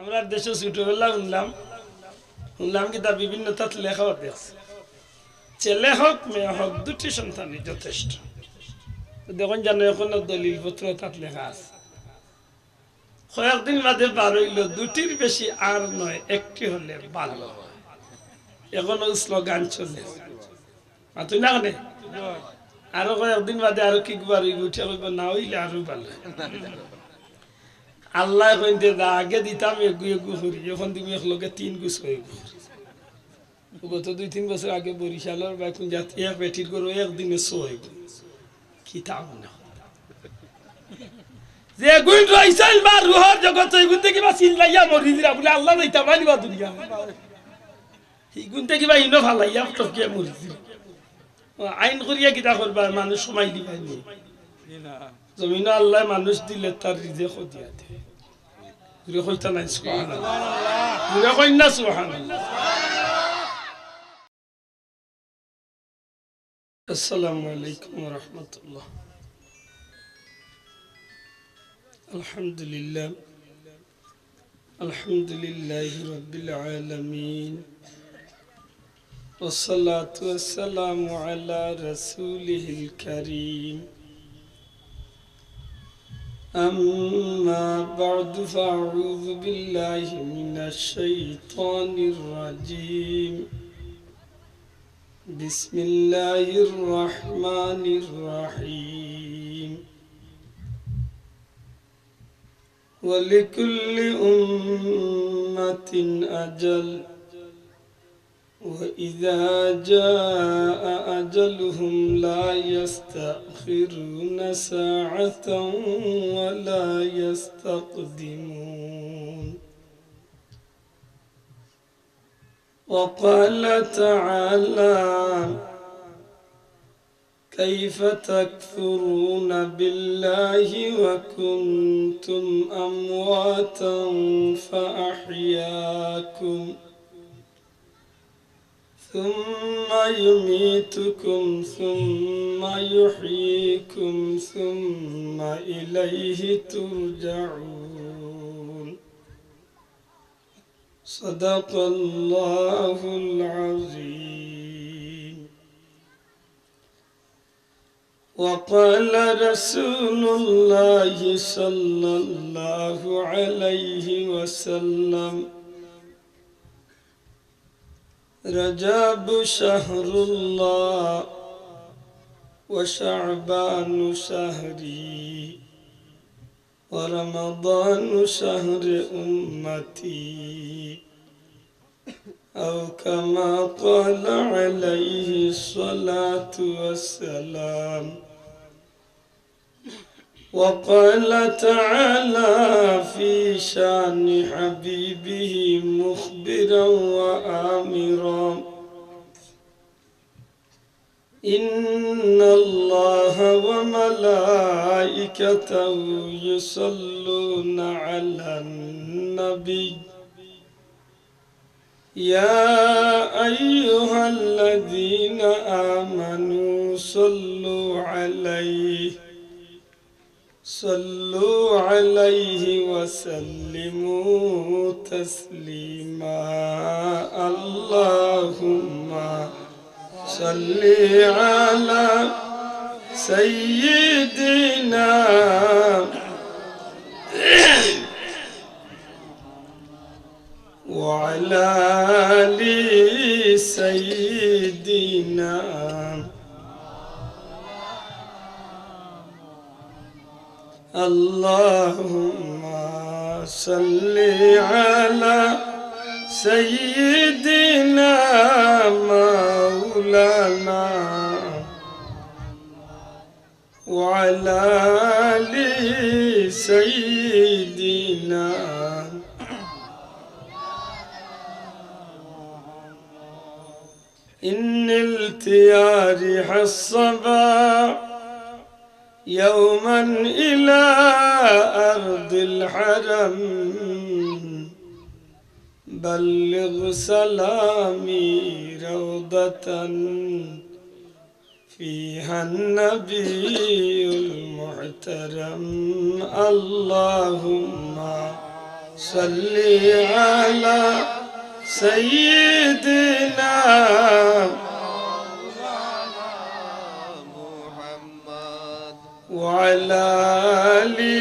আমরা দেশে ছোটবেলা শুনলাম কি তার বিভিন্ন তাত লেখাও দেখছে ছেলে হোক মেয়ে হোক দুটি সন্তানই যথেষ্ট দেখুন জানো এখন দলিল পত্র তাত লেখা আছে কয়েকদিন বাদে বার হইল দুটির বেশি আর নয় একটি হলে ভালো হয় এখন স্লোগান চলে তুই না কেন আরো কয়েকদিন বাদে আরো কি বার হইব উঠে হইব না হইলে আরো ভালো আল্লাহ কইতে আগে দিতাম এগু এগু করি এখন তুমি একলগে 3 গুছ হইব গত 2-3 বছর আগে বরিশালের বা কোন জাত এক বেটির করে একদিনে 100 হইব কি তাও না যে গুণ রইছাল বা রুহর জগৎ এই গুণ থেকে বা চিল্লাইয়া মরি দিরা বলে আল্লাহ দিতা মানিবা দুনিয়া এই গুণ থেকে বা ইনো ফালাইয়া টকিয়া মরি দিরা আইন করিয়া কিতা করবা মানুষ সময় দিবাই নি জমিন আল্লাহ মানুষ দিলে তার রিজেক দিয়া দেয় জুরে কইতা নাই সুবহানাল্লাহ জুরে কই না সুবহানাল্লাহ আসসালামু আলাইকুম ওয়া রাহমাতুল্লাহ আলহামদুলিল্লাহি রাব্বিল আলামিন والصلاة والسلام على رسوله الكريم أما بعد فأعوذ بالله من الشيطان الرجيم بسم الله الرحمن الرحيم ولكل أمة أجل وإذا جاء أجلهم لا يستأخرون ساعة ولا يستقدمون وقال تعالى كيف تكفرون بالله وكنتم أمواتا فأحياكم ثم يميتكم ثم يحييكم ثم إليه ترجعون صدق الله العظيم وقال رسول الله صلى الله عليه وسلم رجب شهر الله وشعبان شهري ورمضان شهر أمتي أو كما قال عليه الصلاة والسلام وقال تعالى في شان حبيبه مخبرا وآمرا إن الله وملائكته يصلون على النبي يا أيها الذين آمنوا صلوا عليه وسلموا تسليما اللهم صل على سيدنا وعلى آل سيدنا اللهم صل على سيدنا مولانا وعلى آل سيدنا إن التيارح الصبا يوما إلى أرض الحرم بلغ سلامي روضة فيها النبي المحترم اللهم সাল্লি আলা সাইয়্যিদিনা ওয়া আলা আলি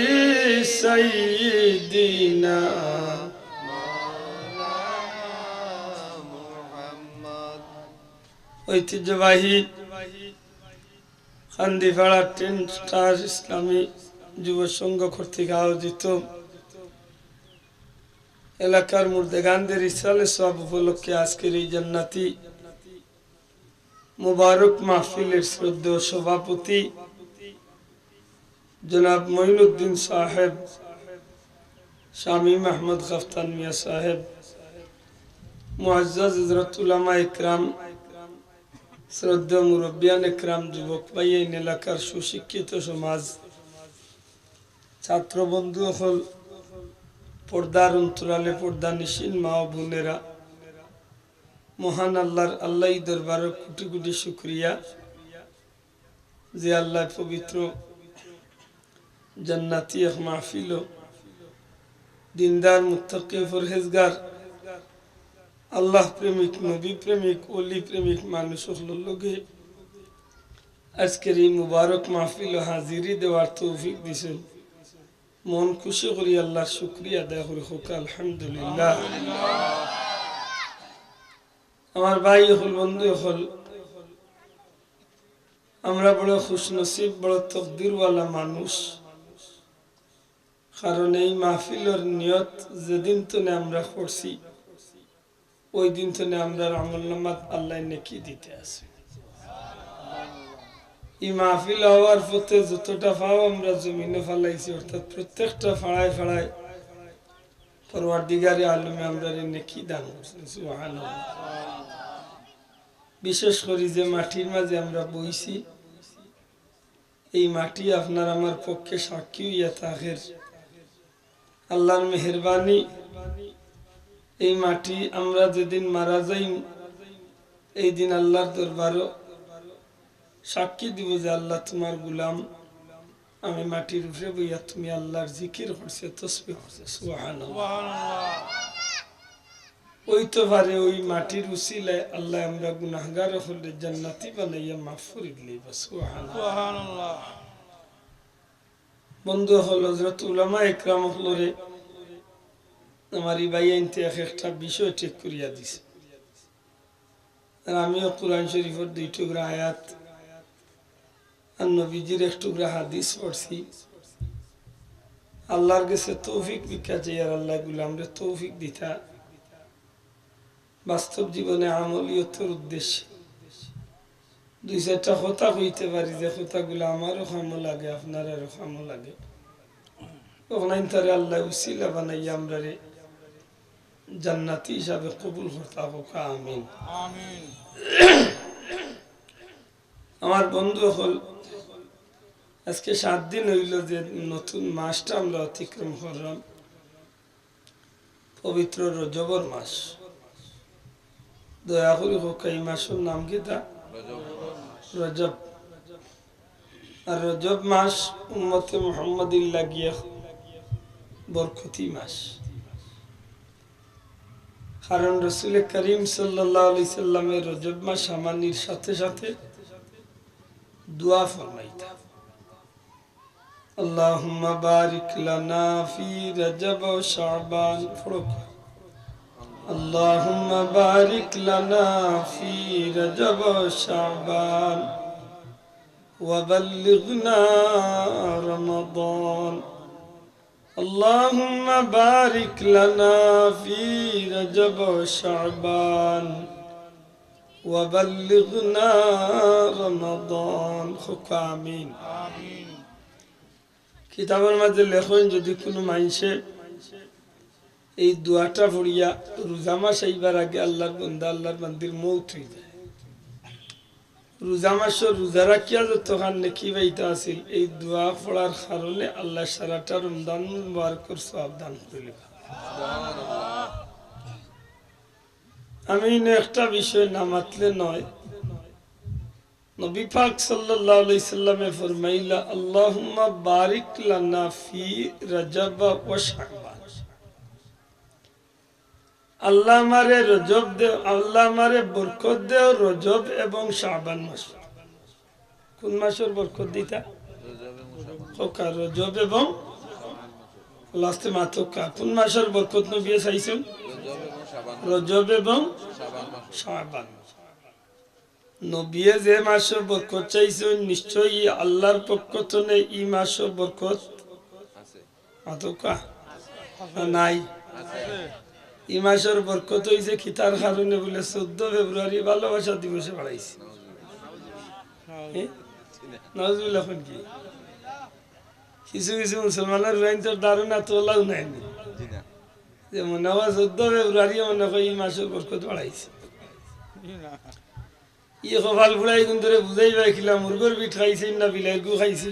সাইয়্যিদিনা ঐতিহ্যবাহী কান্দিপাড়া 10 স্টার ইসলামী যুব সংঘ কর্তৃক আয়োজিত এলাকার মুর্দেগানদের ইসালে সব উপলক্ষে আজকের এই জান্নাতি মুবারক মাহফিলের শ্রদ্ধেয় সভাপতি জনাব মঈনুদ্দিন সাহেব, শামীম আহমদ গফতান মিয়া সাহেব, মুআজ্জাজ হযরত উলামা ইকরাম, শ্রদ্ধেয় মুরব্বিয়ান ইকরাম, যুবক ভাই, এই এলাকার সুশিক্ষিত সমাজ, ছাত্র বন্ধু হল, পর্দার অন্তরালে পর্দা নিশীন মা ও বোনেরা, মহান আল্লাহ দরবারে কোটি কোটি শুকরিয়া যে আল্লাহ পবিত্র জান্নাতি এক মাহফিল দিনদার মুত্তাকি পরহেজগার আল্লাহ প্রেমিক নবী প্রেমিক ওলি প্রেমিক মানুষ লগে আজকের এই মুবারক মাহফিল হাজিরি দেওয়ার তৌফিক দিয়েছেন। মন খুশি করি আল্লাহর শুকরিয়া আদায় করি হোক আলহামদুলিল্লাহ। আমার ভাই হল, বন্ধু হল, আমরা বড় খুশনসিব, বড় তকদিরওয়ালা মানুষ। কারণ এই মাহফিলের নিয়ত যেদিন তনে আমরা করছি ওই দিন তনে আমরা আমলনামাত আল্লাহ নেকি দিতে আছে। এই মাহফিল হওয়ার পথে যতটা পাও আমরা জমিনে ফালাইছি, অর্থাৎ প্রত্যেকটা ফাড়ায় ফাড়ায় পরওয়ারদিগারে আলমে আমরা নেকি দান করছেন। সুবহানাল্লাহ। বিশেষ করে যে মাটির মাঝে আমরা বইছি এই মাটি আপনার আমার পক্ষে সাক্ষী হইয়া থাকের আল্লাহর মেহেরবানি। এই মাটি আমরা যেদিন মারা যাই এই দিন আল্লাহর দরবারও সাক্ষী দিব যে আল্লাহ তোমার গুলাম, আমি মাটির উপরে বইয়া তুমি আল্লাহর জিকির করছে, তাসবিহ করছে। সুবহানাল্লাহ। ওই তো পারে ওই মাটির উসিলায় আল্লাহ আমরা গুনাহগার হলে জান্নাতি বানাইয়া মাফ করে দিলেই বাস। সুবহানাল্লাহ। বন্ধু হল হযরত উলামা ইকরাম হলরে আমার এই ভাই আনতে একটা বিষয় ঠিক করিয়া দিছে। আর আমিও কোরআন শরীফের 2 টুকরা আয়াত আর নবীজির 1 টুকরা হাদিস পড়ছি। আল্লাহর কাছে তৌফিক ভিক্ষা চাই আর আল্লাহ গুলামরে তৌফিক দিতা বাস্তব জীবনে আমলিয়তের উদ্দেশ্যে 2-4টা কথা কইতে পারি যে কথাগুলো আমারও কামো লাগে, আপনারও কামো লাগে। তখন তারে আল্লাহ উসিলা বানাইয়া আমরা রে জান্নাতি হিসাবে কবুল করতে হোক। আমিন আমিন। আমার বন্ধু হল, আজকে 7 দিন হইল যে নতুন মাসটা আমরা অতিক্রম করলাম, পবিত্র রজবর মাস। দয়া করি হোক এই মাসের নাম কি? তা রজব। আর রজব মাস উম্মতে মুহাম্মাদির লাগিয়া বরকতি মাস। কারণ রাসূল করিম সাল্লাল্লাহু আলাইহি সাল্লামের রজব মাস আমানির সাথে সাথে দোয়া ফরমাইতা, আল্লাহুম্মা বারিক লানা ফি রজব ওয়া শাবান। আল্লাহুম্মা বারিক লানা ফি রজব ওয়া শাবান ওয়া বাল্লিগনা রমাদান। اللهم بارك لنا في رجب وشعبان وبلغنا رمضان. آمين. কিতাবের মধ্যে লেখেন যদি কোনো মানুষে এই দোয়াটা পড়িয়া রোজা মাস আইবার আগে আল্লাহর বান্দা আল্লাহর বান্দির মৌত হয়ে যায়, রোজা মাসের রোজা রাখিয়া যতখান নেকি পাইতা আছিল এই দোয়া পড়ার কারণে আল্লাহ সারাটা রমজান মুবারকের সওয়াব দান করিলেন। আমি একটা বিষয় না মাতলে নয়, নবী পাক সাল্লাল্লাহু আলাইহি সাল্লামে ফরমাইলা, আল্লাহুম্মা বারিক লানা ফি রজব ওয়া শাবান। আল্লাহ আমারে রজব দে, আল্লাহ আমারে বরকত দেও রজব এবং শাবান মাস। কোন মাসের বরকত দিতা? খোকা রজব এবং লাস্টে মাতকা। কোন মাসের বরকত নবী চাইছেন? রজব এবং শাবান। নবীয়ে যে মাসের বরকত চাইছেন নিশ্চয়ই আল্লাহর পক্ষ থেকে এই মাসের বরকত মাতকা নাই। এই মাসের বরকত হইছে খিতার কারণে বলে 14 ফেব্রুয়ারি ভালোবাসা দিবসে বাড়াইছে। নজরুল এখন কি কিছু কিছু মুসলমানের রাইন্তর ধারণা তোলাও নাই, যে মনে হয় 14 ফেব্রুয়ারি মনে হয় এই মাসের বরকত বাড়াইছে। ইয়ে কপাল ফুড়াই কিন্তু বুঝাই পাইছিলাম মুরগর পিঠ খাইছে না বিলাইর গু খাইছে।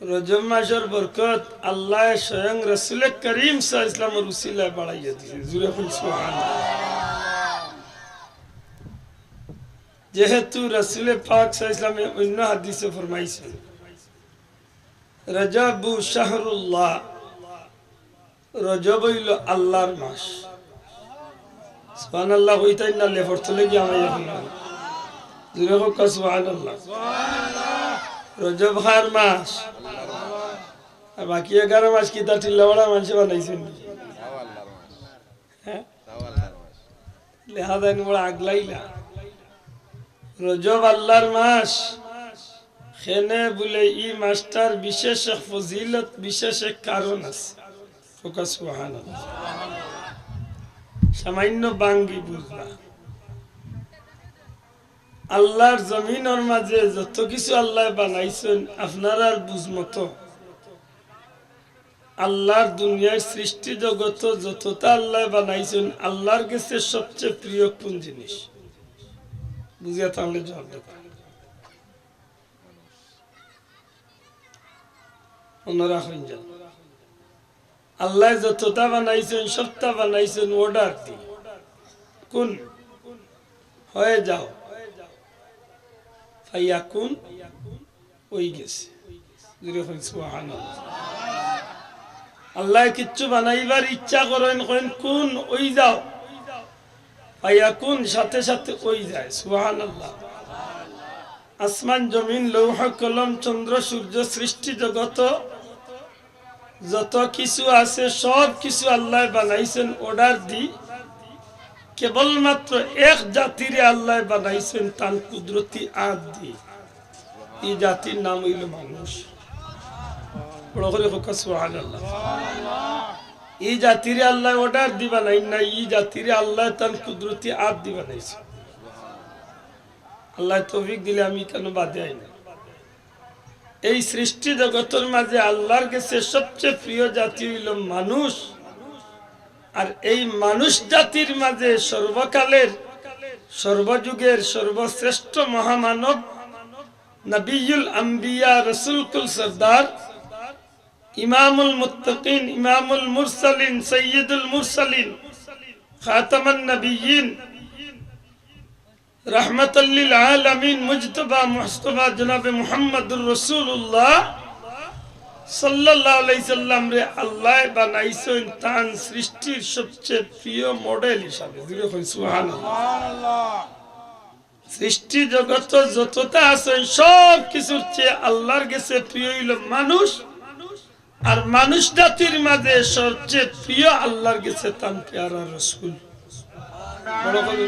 রজব মাসের বরকত আল্লাহ স্বয়ং রাসূল করিম সাল্লাল্লাহু আলাইহি ওয়াসাল্লামের উসিলায় বাড়াইয়া দিয়েছে। জুরে বল সুবহানাল্লাহ। যেহেতু রাসূল পাক সাল্লাল্লাহু আলাইহি ওয়াসাল্লাম অন্য হাদিসে ফরমাইছেন রজব শাহরুল্লাহ, রজব হইল আল্লাহর মাস। সুবহানাল্লাহ কইতাই না লেফর চলে গিয়ে আমি এখন জুরে হোক সুবহানাল্লাহ। রজব খার মাস আর বাকি 11 মাস কি তা টিল্লাওয়ালা মানুষ বানাইছেন? হ্যাঁ লেহাদা বড় আগলাইলা। রজব আল্লাহর মাস খেনে বলে ই মাসটার বিশেষ এক ফজিলত, বিশেষ এক কারণ আছে। সুবহানাল্লাহ। সামান্য বাঙ্গি বুঝবা, আল্লাহর জমিনের মাঝে যত কিছু আল্লাহ বানাইছেন আপনার আর বুঝমতো আল্লাহর দুনিয়ার সৃষ্টি জগত যতটা আল্লাহ বানাইছেন আল্লাহর কাছে সবচেয়ে প্রিয় কোন জিনিস বুঝিয়া তাহলে জবাব দেব। অন্যরা হইন যান আল্লাহ যতটা বানাইছেন সবটা বানাইছেন অর্ডার দি, কোন হয়ে যাও ফাইয়াকুন ওই গেছে। সুবহানাল্লাহ। আল্লাহ কিচ্ছু বানাইবার ইচ্ছা করেন করেন কোন ওই যাও, ফাইয়াকুন সাথে সাথে ওই যায়। সুবহানাল্লাহ। আসমান জমিন লৌহ কলম চন্দ্র সূর্য সৃষ্টি জগত যত কিছু আছে সব কিছু আল্লাহ বানাইছেন অর্ডার দি। কেবলমাত্র এক জাতিরে আল্লাহ বানাইছেন তার কুদরতি আদ দি। এই জাতির নাম হইল মানুষ। সুবহানাল্লাহ। এই জাতিরে আল্লাহ অর্ডার দি বানাই না, এই জাতিরে আল্লাহ তার কুদরতি আদ দি বানাইছে। আল্লাহ তৌফিক দিলে আমি কেন বাদে আই না। এই সৃষ্টি জগতের মাঝে আল্লাহর কাছে সবচেয়ে প্রিয় জাতি হইল মানুষ। আর এই মানুষ জাতির মাঝে সর্বকালের সর্বযুগের সর্বশ্রেষ্ঠ মহামানব নবিয়ুল আম্বিয়া রাসূলুল সরদার ইমামুল মুত্তাকিন ইমামুল মুরসালিন সাইয়্যিদুল মুরসালিন খাতামান নবিয়্যিন রাহমাতাল লিল আলামিন মুজতবা মুস্তাফা জনাবে মুহাম্মদুর রাসূলুল্লাহ সাল্লাল্লাহু আলাইহি সাল্লাম রে আল্লাহ বানাইছেন তার সৃষ্টির সবচেয়ে প্রিয় মডেল হিসাবে। সুবহানাল্লাহ। সৃষ্টি জগৎ যতটা আছে সব কিছুর চেয়ে আল্লাহর কাছে প্রিয় হইল মানুষ। আর মানুষ জাতির মাঝে সবচেয়ে প্রিয় আল্লাহর কাছে তার প্যারা রাসূল। বড় করে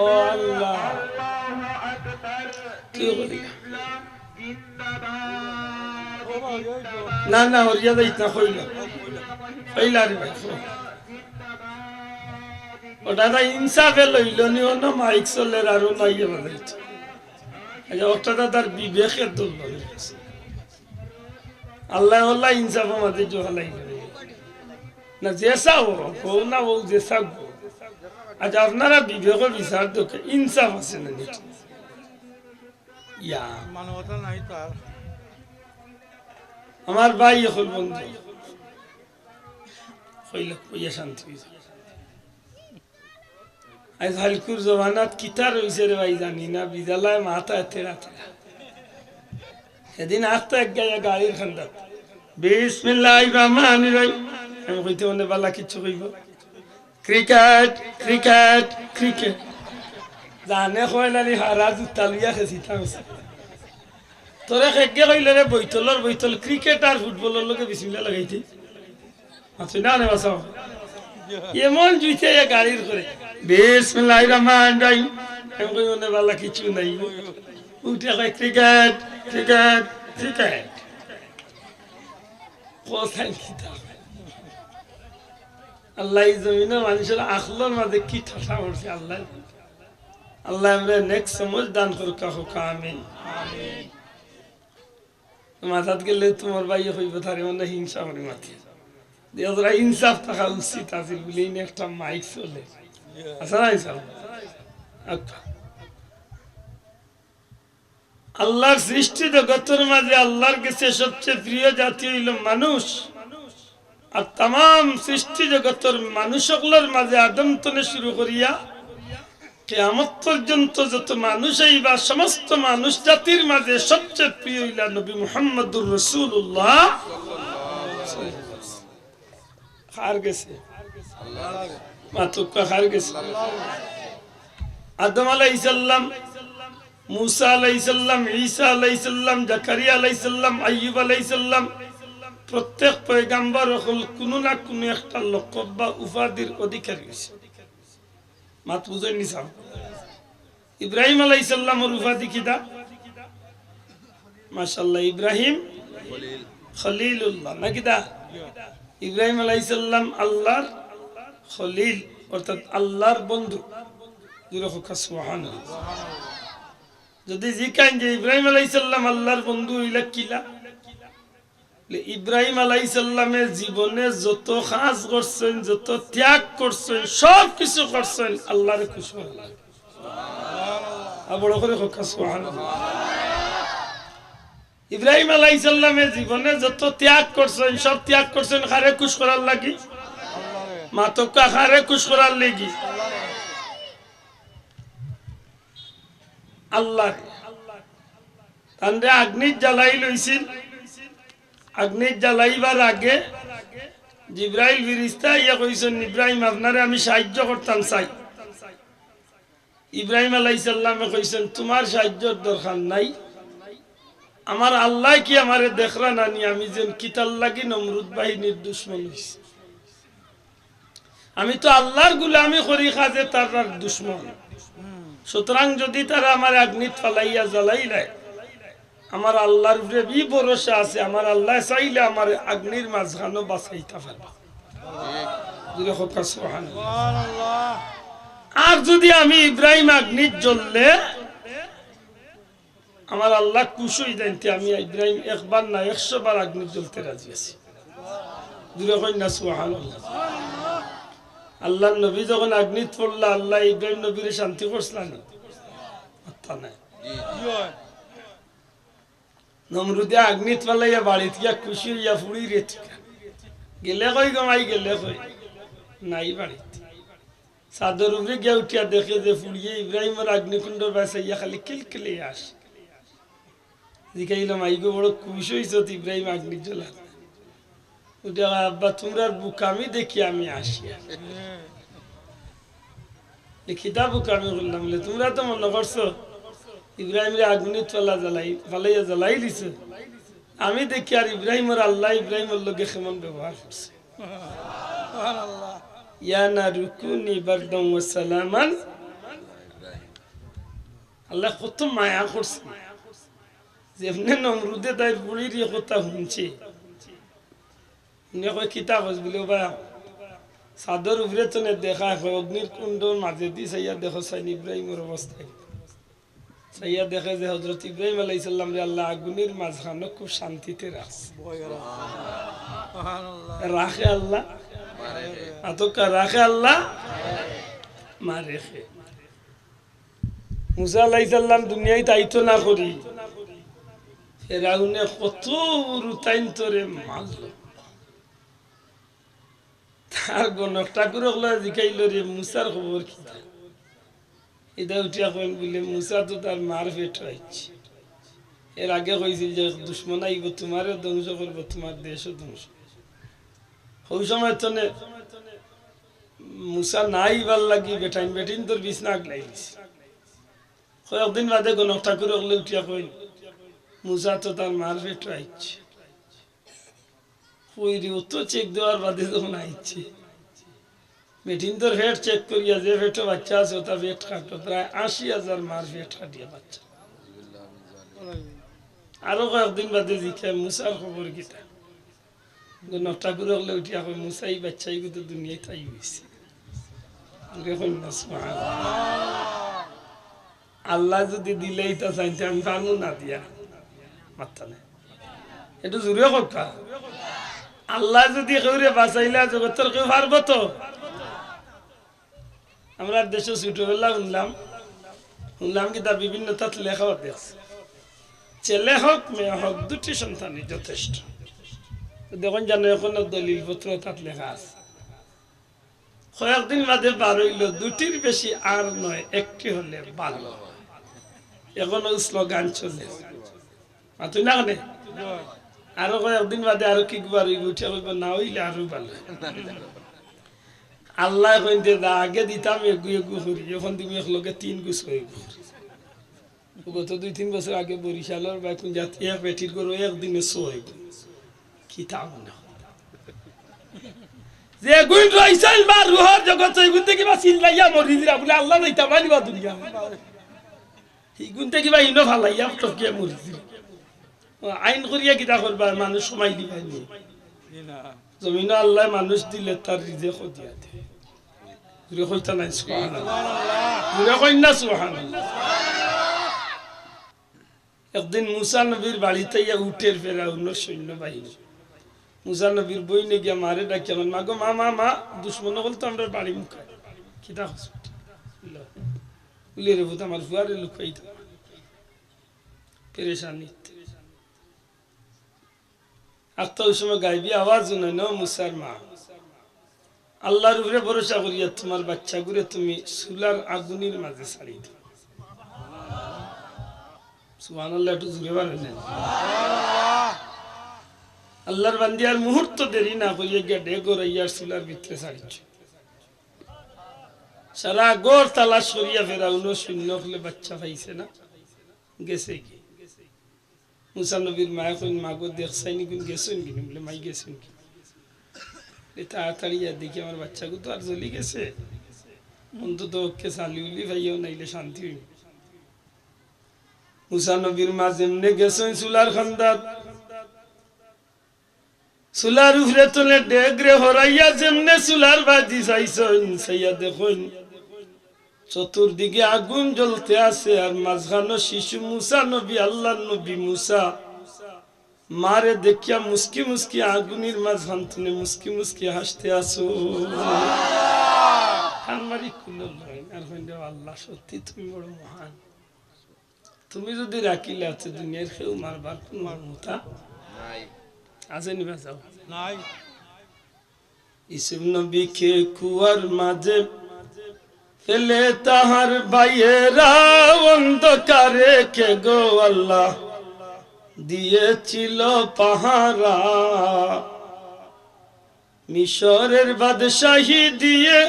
ও আল্লাহ কি বলি না না হরিয়া যাইতা হইল হইলা রে ভাই ওটা না ইনসাফে লইল নি অন্য মাইক চলে আরো নাইয়ে বাজাইছে। আচ্ছা ওটা তার বিবেকের দল আল্লাহ আল্লাহ ইনসাফ আমাদের জোহালাই না জেসা ও না ও জেসা গো। আচ্ছা আপনারা বিবেকের বিচার দেখে ইনসাফ আছে না নিচে ইয়া মানবতা নাই তার। আমার ভাই এখন বন্ধু কইলে কইয়া শান্তি হয়েছে। আজ হালকুর জমানাত কিতা রয়েছে রে ভাই জানি না, বিদ্যালয় মাথা তেরা তেরা। সেদিন আসতো এক গায়ে গাড়ির খান্দাত বিসমিল্লাহির রহমানির রহিম আমি কইতে মনে বালা কিচ্ছু কইব ক্রিকেট ক্রিকেট ক্রিকেট জানে কয়লানি হারা জুতা লইয়া খেছি থামছে তোরে খেগে কইলে রে বইতল ক্রিকেট আর ফুটবলের লগে বিসমিল্লাহ লাগাইতে আচ্ছা না রে বাসাও এমন জুইতে গাড়ির করে বিসমিল্লাহির রহমানির রহিম আমি কই মনে বালা কিছু নাই উঠে কয় ক্রিকেট ক্রিকেট ক্রিকেট কোথায় কিতাব আল্লাহ জমিনের মানুষের আখলার মাঝে কি ঠাঠা উঠছে আল্লাহ আল্লাহ আমরা নেক্সট সময় দান করুক আমিন মাথাত গেলে তোমার ভাই হইব তারে মানে হিংসা করে মাথি ওরা ইনসাফ থাকা উচিত আছে বলে একটা মাইক চলে আচ্ছা না ইনসাফ আল্লাহর সৃষ্টি জগতের মাঝে আল্লাহর কাছে সবচেয়ে প্রিয় জাতি হইল মানুষ আর তাম সৃষ্টি জগতের মানুষগুলোর মাঝে আদম থেকে শুরু করিয়া কিয়ামত পর্যন্ত যত মানুষ আইবা সমস্ত মানুষ জাতির মাঝে সবচেয়ে প্রিয় হইলা নবী মুহাম্মদুর রাসূলুল্লাহ খার গেছে মাতুকা খার গেছে আদম আলাইহিস সালাম মুসা আলাইহিস সালাম ঈসা আলাইহিস সালাম জাকারিয়া আলাইহিস সালাম আইয়ুব আলাইহিস সালাম প্রত্যেক পয়গম্বর হল কোনো না কোনো একটা লকব বা উপাধির অধিকারী হইছে মাত বুঝেন নি সাহেব ইব্রাহিম আলাইহিস সালামের উপাধি কিটা মাশাআল্লাহ ইব্রাহিম খলিলুল্লাহ নাকি দা ইব্রাহিম আলাইহিস সালাম আল্লাহর খলিল অর্থাৎ আল্লাহর বন্ধু জোরে হোক সুবহানাল্লাহ যদি জিকান যে ইব্রাহিম আলাইহিস সালাম আল্লাহর বন্ধু হইলা কিলা ইব্রাহিম আলাইহিস সালামের জীবনে যত কাজ করছেন যত ত্যাগ করছেন সব কিছু করছেন আল্লাহর খুশি হওয়ার সুবহানাল্লাহ বড় করে হোক সুবহানাল্লাহ ইব্রাহিম আলাইহিস সালামের জীবনে যত ত্যাগ করছেন সব ত্যাগ করছেন কারে খুশি করার লাগি মাতকা কারে খুশি করার লাগি আল্লাহ তানরে আগ্নি জ্বালাই লইছিল আগ্নি জ্বালাইবার আগে জিবরাইল ফেরেশতা ইয়া কইছেন ইব্রাহিম আপনারে আমি সাহায্য করতাম চাই ইব্রাহিম আলাইহিস সালামে কইছেন তোমার সাহায্যের দরকার নাই আমার আল্লাহ কি আমারে দেখরা নানি আমি যেন কিতাল লাগি নমরুদ বাহিনীর দুশমন হইছি আমি তো আল্লাহর গোলামি করি কাজে তার দুশমন সুতরাং যদি তারা আমার আগ্নিত ফালাইয়া জ্বালাইলে আমার আল্লাহর উপরে বি ভরসা আছে আমার আল্লাহ চাইলে আমার আগ্নির মাঝখানে বাঁচাইতে পারবে সুবহানাল্লাহ আর যদি আমি ইব্রাহিম আগ্নির জ্বললে আমার আল্লাহ খুশি হয়ে যাইতে আমি ইব্রাহিম একবার না 100 বার আগ্নির জ্বলতে রাজি আছি জুড়ে কই না সুবহানাল্লাহ আল্লাহর নবী যখন আগ্নিত পড়লা আল্লাহ ইব্রাহিম নবীর শান্তি করছিলেন তা না নমরুদে আগ্নিত পালাইয়া বাড়িতে গিয়া খুশি হইয়া ফুড়ি রে গেলে কই গমাই গেলে কই নাই বাড়িতে চাদর উপরে গিয়া উঠিয়া দেখে যে ফুড়িয়ে ইব্রাহিমের আগ্নিকুণ্ডর বাসাইয়া খালি কিলকিলে আস জিকাইলাম আইগো বড় খুশি হইছ ইব্রাহিম আগ্নি জ্বলা উঠে আব্বা তোমরার বুকামি দেখি আমি আসিয়া লিখিতা বুকামি করলাম তোমরা তো মনে করছো ইব্রাহিমের আগুনিত ফালাইয়া জ্বালাই দিছে আমি দেখি আর ইব্রাহিমের আল্লাহ ইব্রাহিমের লগে কেমন ব্যবহার করছে ইয়া নারু কুনি বারদাম ওয়া সালামান আল্লাহ কত মায়া করছে যেমনে নমরুদে তাই বুড়ির কথা শুনছে কয় কিতা কস বলে বা চাদর উপরে তো দেখা অগ্নির কুণ্ডর মাঝে দি চাইয়া দেখো সাইন ইব্রাহিমের অবস্থায় চাইয়া দেখে যে হযরত ইব্রাহিম আলাইহিস সালাম রে আল্লাহ আগুনের মাঝখানে খুব শান্তিতে রাখছে রাখে আল্লাহ আতকা রাখে আল্লাহ মারে মুসা আলাইহিস সালাম দুনিয়ায় তাইতো না করি ফেরাউনে কত রুতাইন তোরে মারলো তার গণক ঠাকুর জিকাইল রে মুসার খবর কি এটা উঠিয়া কইন বলে মুসা তো তার মার পেট হয়েছে এর আগে কইছিল যে দুশ্মন আইব তোমারও ধ্বংস করবো তোমার দেশও ধ্বংস ওই সময় তো মুসা নাই ভাল লাগি বেটাইন বেটিন তোর বিছনা আগলাইলিস কয়েকদিন বাদে গণক ঠাকুর ওগুলো উঠিয়া কইল মুসা তো তার মার পেটো আইছে কইরি ও তো চেক দেওয়ার বাদে যখন আইছে বেটিন তোর পেট চেক করিয়া যে পেটো বাচ্চা আছে ওটা পেট কাটো প্রায় ৮০,০০০ মার পেট কাটিয়া বাচ্চা আরো কয়েকদিন বাদে জিখে মুসার খবর কিতা গণক ঠাকুর ওগুলো উঠিয়া কই মুসা এই বাচ্চাই কিন্তু দুনিয়ায় তাই হয়েছে আল্লাহ যদি দিলেই তা চাইতে আমি পারবো না দিয়া মাত্তা নেই এটা জোরে কথা আল্লাহ যদি কেউরে বাঁচাইলা জগতের কেউ পারবো তো আমরা দেশে ছোটবেলা শুনলাম কি তার বিভিন্ন তাত লেখাও দেখছে ছেলে হোক মেয়ে হোক দুটি সন্তানই যথেষ্ট দেখুন জানো এখন দলিল পত্র তাত লেখা আছে কয়েকদিন বাদে বার হইল দুটির বেশি আর নয় একটি হলে ভালো এখনো স্লোগান চলে তুই না কেন আরো কয়েকদিন বাদে আরো কি বার হইব উঠে হইব না হইলে আরো ভালো আল্লাহ কইতে আগে দিতাম এগু এগু করি এখন তুমি একলগে ৩ গুছ হইব গত ২-৩ বছর আগে বরিশালের বা কোন জাতি এক বেটির করে একদিনে শো হইব কি তা মনে যে গুণ রইছাল বা রুহর জগৎ এই গুণতে কিবা চিল্লাইয়া মরি দিরা বলে আল্লাহ নাই তা মানিবা দুনিয়া এই গুণতে কিবা ইনো ফালাইয়া টকিয়া মরি দিরা আইন করিয়া কিতা করবা মানুষ সময় দিবা নি না জমিন আল্লাহ মানুষ দিলে তার রিজেক দিয়া দেয় ঘুরে কইতা নাই সুবহানাল্লাহ ঘুরে কই না সুবহানাল্লাহ একদিন মুসা নবীর বাড়িতে ইয়া উটের ফেরাউনের সৈন্য বাহিনী মুসা নবীর বইনে গিয়া মারে ডাকি আমার মা গো মা মা মা দুশ্মন বলতো আমরা বাড়ি মুখায় কিতা বলে রে ভূত আমার ফুয়ারে লুকাই পেরেশানি আত্মা ওই সময় গাইবি আওয়াজ নয় ন মুসার মা আল্লাহর উপরে ভরসা করিয়া তোমার বাচ্চা গুরে তুমি চুলার আগুনের মাঝে ছাড়ি দাও সুবহানাল্লাহ একটু জোরে বলেন আল্লাহর বান্দি আর মুহূর্ত দেরি না করিয়া গিয়া ডেগরাইয়ার চুলার ভিতরে ছাড়িছে সারা গোর তালাশ করিয়া ফেরাউন শূন্য হলে বাচ্চা পাইছে না গেছে কি মুসা নবীর মায়া কইন মাগো দেখছাইনি কোন গেছেন কি বলে মাই গেছেন কি তাড়াতাড়ি দেখি আমার বাচ্চাকে তো আর জ্বলি গেছে অন্তত ওকে চালি উলি ভাইও নাইলে শান্তি হইব মুসা নবীর মা যেমনে গেছেন চুলার খান্দাত চুলার উপরে তোলে ডেগরে হরাইয়া যেমনে চুলার বাজি চাইছেন সাইয়া দেখুন চতুর্দিকে আগুন জ্বলতে আছে আর মাঝখানে শিশু মুসা নবী আল্লাহ নবী মুসা মারে দেখিয়া মুস্কি মুস্কি আগুনের মাঝখান থেকে মুস্কি মুস্কি হাসতে আসো আল্লাহ সত্যি তুমি বড় মহান তুমি যদি রাখিলে আছে দুনিয়ার কেউ মারবার কোন ক্ষমতা আছে নিবা যাও নাই ইসুফ নবীকে কুয়ার মাঝে ফেলে তাহার ভাইয়েরা অন্ধকারে কে গো আল্লাহ দিয়েছিল পাহারা মিশরের বাদশাহী দিয়ে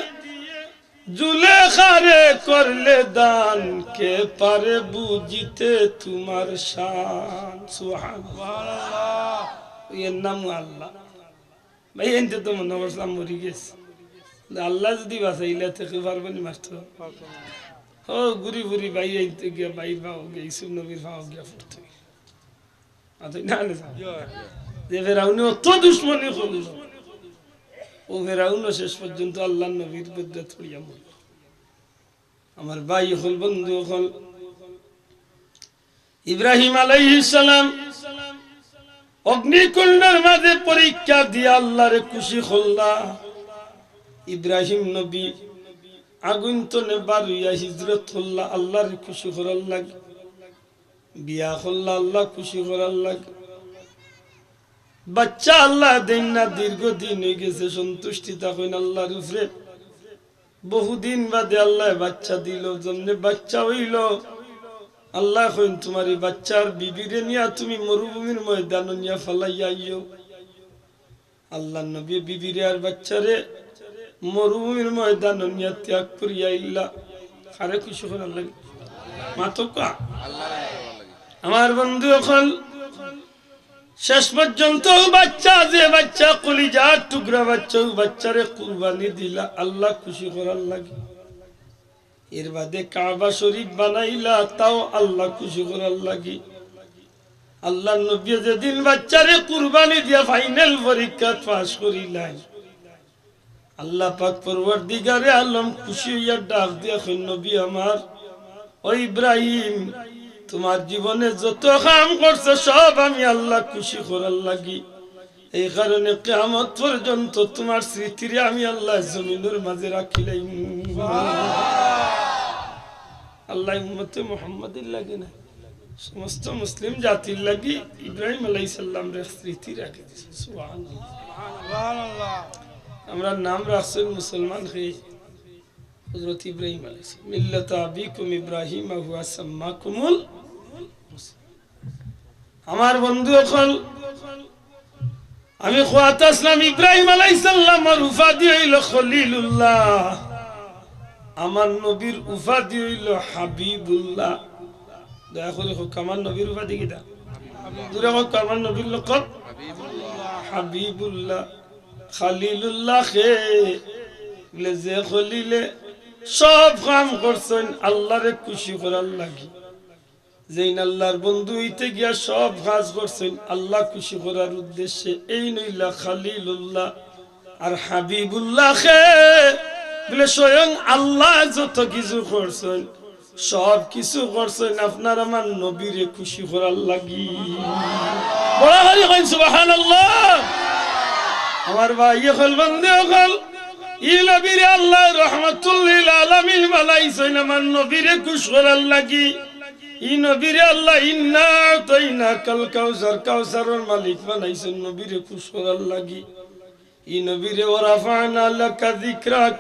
জুলেখারে করলে দান কে পারে বুঝিতে তোমার শান সুবহানাল্লাহ এর নাম আল্লাহ ভাই এনতে তো মনে করলাম মরি গেছে আল্লাহ যদি বাঁচাইলে থেকে পারবেন মাস্টার ও ঘুরি ঘুরি বাই আইতে গিয়া বাইর পাও গিয়া ইসুফ নবীর পাও গিয়া ফুটতে না যে ফেরাউনি অত দুশ্মনী করল ও ফেরাউনও শেষ পর্যন্ত আল্লাহ নবীর বিরুদ্ধে ছড়িয়া মরল আমার ভাই হল বন্ধু হল ইব্রাহিম আলাইহিস সালাম অগ্নিকুণ্ডের মাঝে পরীক্ষা দিয়ে আল্লাহরে খুশি করলা ইব্রাহিম নবী আগুন তনে বারুইয়া হিজরত করলা আল্লাহর খুশি করার লাগে বিয়া করলা আল্লাহ খুশি করার লাগে বাচ্চা আল্লাহ দেন না দীর্ঘদিন হয়ে গেছে সন্তুষ্টি থাকেন আল্লাহর উপরে বহুদিন বাদে আল্লাহ বাচ্চা দিল জন্য বাচ্চা হইল আল্লাহ কইন তোমার এই বাচ্চার বিবিরে নিয়া তুমি মরুভূমির ময়দান নিয়া ফেলাইয়া আইও আল্লাহ নবী বিবিরে আর বাচ্চারে মরুভূমির ময়দান নিয়ে ত্যাগ করিয়া ইল্লা কারে খুশি করার লাগে মাতকা আমার বন্ধু এখন শেষ পর্যন্ত বাচ্চা যে বাচ্চা কলিজার টুকরা বাচ্চা বাচ্চারে কুরবানি দিলা আল্লাহ খুশি করার লাগে এর বাদে কাবা শরীফ বানাইলা তাও আল্লাহ খুশি করার লাগে আল্লাহ নবী যেদিন বাচ্চারে কুরবানি দিয়া ফাইনাল পরীক্ষা পাস করিলেন আল্লাহ পাক পরওয়ারদিগারে আলম খুশি হইয়া ডাক দিয়া কই নবী আমার ও ইব্রাহিম তোমার জীবনে যত কাম করছো সব আমি আল্লাহ খুশি করার লাগি এই কারণে কিয়ামত পর্যন্ত তোমার স্মৃতিরে আমি আল্লাহ জমিনের মাঝে রাখিলাম আল্লাহ উম্মতে মুহাম্মাদের লাগে না সমস্ত মুসলিম জাতির লাগি ইব্রাহিম আলাইহিস সালাম রে স্মৃতি রাখি দিয়েছে সুবহানাল্লাহ আমরা নাম রাখছেন মুসলমান হয়ে হযরত ইব্রাহিম আলাইহিস মিল্লাত আবিকুম ইব্রাহিম হুয়া সাম্মাকুমুল আমার বন্ধু এখন আমি খোয়াত আসলাম ইব্রাহিম আলাইহিস সালাম আর উপাধি হইল খলিলুল্লাহ আমার নবীর উপাধি হইল হাবিবুল্লাহ দয়া করে হোক আমার নবীর উপাধি কিটা দূরে হোক আমার নবীর লকব হাবিবুল্লাহ খলিলুল্লাহ খে বলে যে খলিলে সব কাম করছেন আল্লাহরে খুশি করার লাগি যেইন আল্লাহর বন্ধু হইতে গিয়া সব কাজ করছেন আল্লাহ খুশি করার উদ্দেশ্যে এই নইলা খলিলুল্লাহ আর হাবিবুল্লাহ খে বলে স্বয়ং আল্লাহ যত কিছু করছেন সব কিছু করছেন আপনার আমার নবীরে খুশি করার লাগি বড় হরি কই সুবহানাল্লাহ আমার ভাই হল বন্ধু হল ই নবীরে আল্লাহ রাহমাতুল লিল আলামিন বানাইছেন আমার নবীরে খুশি করার লাগি ই নবীরে আল্লাহ ইন্না তাইনা কাল কাউসারের মালিক বানাইছেন নবীরে খুশি করার লাগি ই নবীরে ওরাফানা লাকা যিকরাক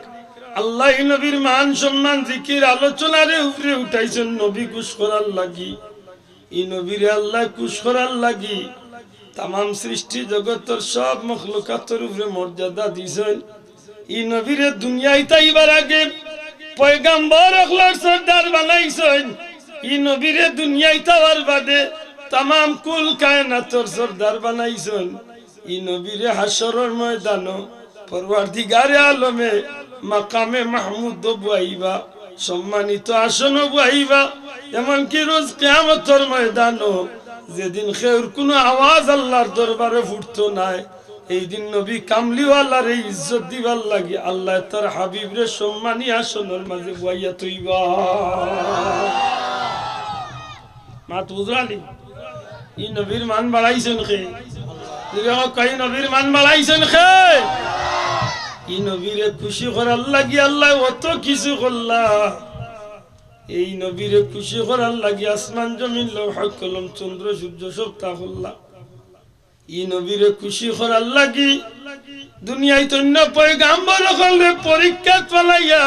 আল্লাহ নবীর মান সম্মান জিকির আলোচনারে উপরে উঠাইছেন নবী খুশ করার লাগি এই নবীরে আল্লাহ খুশ করার লাগি तमाम সৃষ্টি জগতের সব মখলুকাতের উপরে মর্যাদা দিয়েছেন এই নবীরে দুনিয়ায় তাইবার আগে পয়গম্বর আখলার সরদার বানাইছেন এই নবীরে দুনিয়ায় তাওয়ার বাদে तमाम কুল কায়নাতের সরদার বানাইছেন এই নবীরে হাশরের ময়দানে পরওয়ারদিগারে আলমে মাকামে মাহমুদ বুয়াইবা সম্মানিত আসন বুয়াইবা এমনকি রোজ কিয়ামতের ময়দানে যেদিন খের কোনো আওয়াজ আল্লাহর দরবারে ফুটতো নাই এই দিন নবী কামলিওয়ালার ইজ্জত দিবার লাগি আল্লাহ তার হাবিবরে সম্মানী আসনের মাঝে বুয়াইয়া তৈবা মাত বুঝালি এই নবীর মান বাড়াইছেন খে কই নবীর মান বাড়াইছেন খে এই নবীরে খুশি করার লাগি আল্লাহ অত কিছু করলা এই নবীরে খুশি করার লাগি আসমান জমিন লৌহ কলম চন্দ্র সূর্য সব তা করলা এই নবীরে খুশি করার লাগি দুনিয়ায় তন্য পয়গম্বর হলে পরীক্ষা চালাইয়া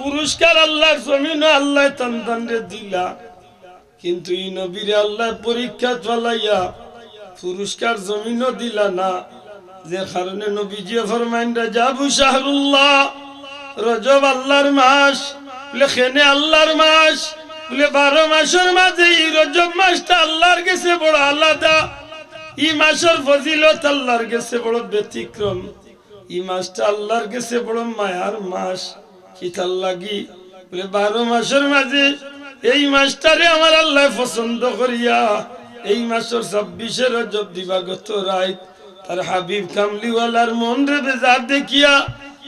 পুরস্কার আল্লাহর জমিন আল্লাহ তানদানরে দিলা কিন্তু এই নবীরে আল্লাহ পরীক্ষা চালাইয়া পুরস্কার জমিনও দিলা না যে কারণে নবীজি ফরমাইন রাজাবু শাহরুল্লাহ রজব আল্লাহর মাস লেখেনে আল্লাহর মাস বলে 12 মাসের মাঝে এই রজব মাসটা আল্লাহর কাছে বড় আলাদা এই মাসের ফজিলত আল্লাহর কাছে বড় ব্যতিক্রম এই মাসটা আল্লাহর কাছে বড় মায়ার মাস কি তার লাগি বলে 12 মাসের মাঝে এই মাসটারে আমার আল্লাহ পছন্দ করিয়া এই মাসের 26 রজব দিবাগত রাত তার হাবিব কামলিওয়ালার মন রে বেজার দেখিয়া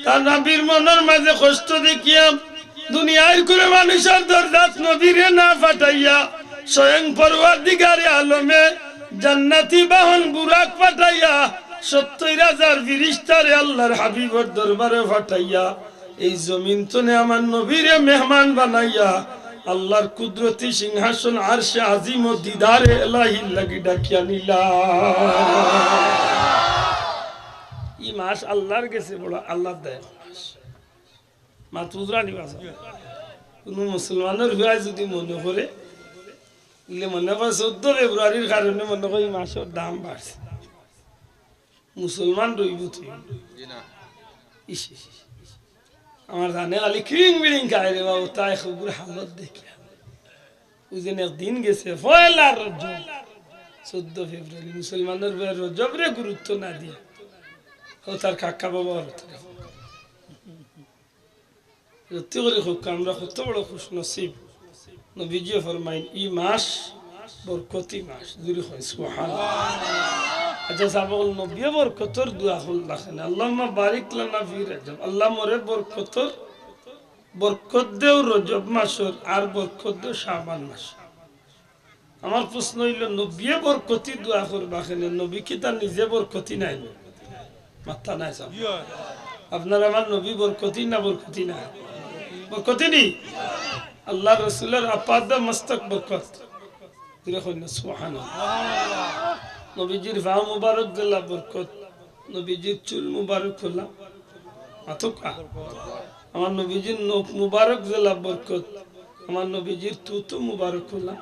তার নবীর মনের মাঝে কষ্ট দেখিয়া দুনিয়ার কোন মানুষের দরজাত নবীরে না ফাটাইয়া স্বয়ং পরওয়ারদিগারে আলমে জান্নাতি বাহন বুরাক ফাটাইয়া 70,000 ফেরেশতারে আল্লাহর হাবিবের দরবারে ফাটাইয়া এই জমিন তনে আমার নবীরে মেহমান বানাইয়া আল্লাহর কুদরতি সিংহাসন আরশে আজিম ও দিদারে ইলাহি লাগি ডাকিয়া নিলা এই মাস আল্লাহর কাছে বড় আল্লাহ দেয় মাতুজরা নিবাস কোন মুসলমানের হুয়ায় যদি মনে করে মনে করে 14 ফেব্রুয়ারির কারণে মনে করে এই মাসের দাম বাড়ছে মুসলমান রইব তুই আমার জানে খালি ক্রিং বিড়িং খায় রে বাবু, তাই খবর হালত দেখি ওই একদিন গেছে পয়লা রজব 14 ফেব্রুয়ারি, মুসলমানের রজবরে গুরুত্ব না দিয়ে ও তার কাকা বাবা সত্যি করে হোক আমরা কত বড় খুশ নসিব। নবীজি ফরমাইন ই মাস বরকতি মাস, জুরি হয় সুবহানাল্লাহ। আচ্ছা সাবল নবী বরকতর দোয়া হল রাখেন, আল্লাহুম্মা বারিক লানা ফি রজব, আল্লাহ মোরে বরকতর বরকত দেও রজব মাসের আর বরকত দেও শাবান মাস। আমার প্রশ্ন হইল নবী বরকতি দোয়া করবা কেন, নবী কি তার নিজে বরকতি নাই? মাথা নাই সব আপনার আমার নবী বরকতি না বরকতি না? বরকতি নি। আল্লাহ রসুলের আপাদ মস্তক বরকত, সুবহানাল্লাহ। নবীজির ভা মুবারক দিলা বরকত, নবীজির চুল মুবারক হলা মাথুকা, আমার নবীজির নখ মুবারক দিলা বরকত, আমার নবীজির তুতু মুবারক হলা।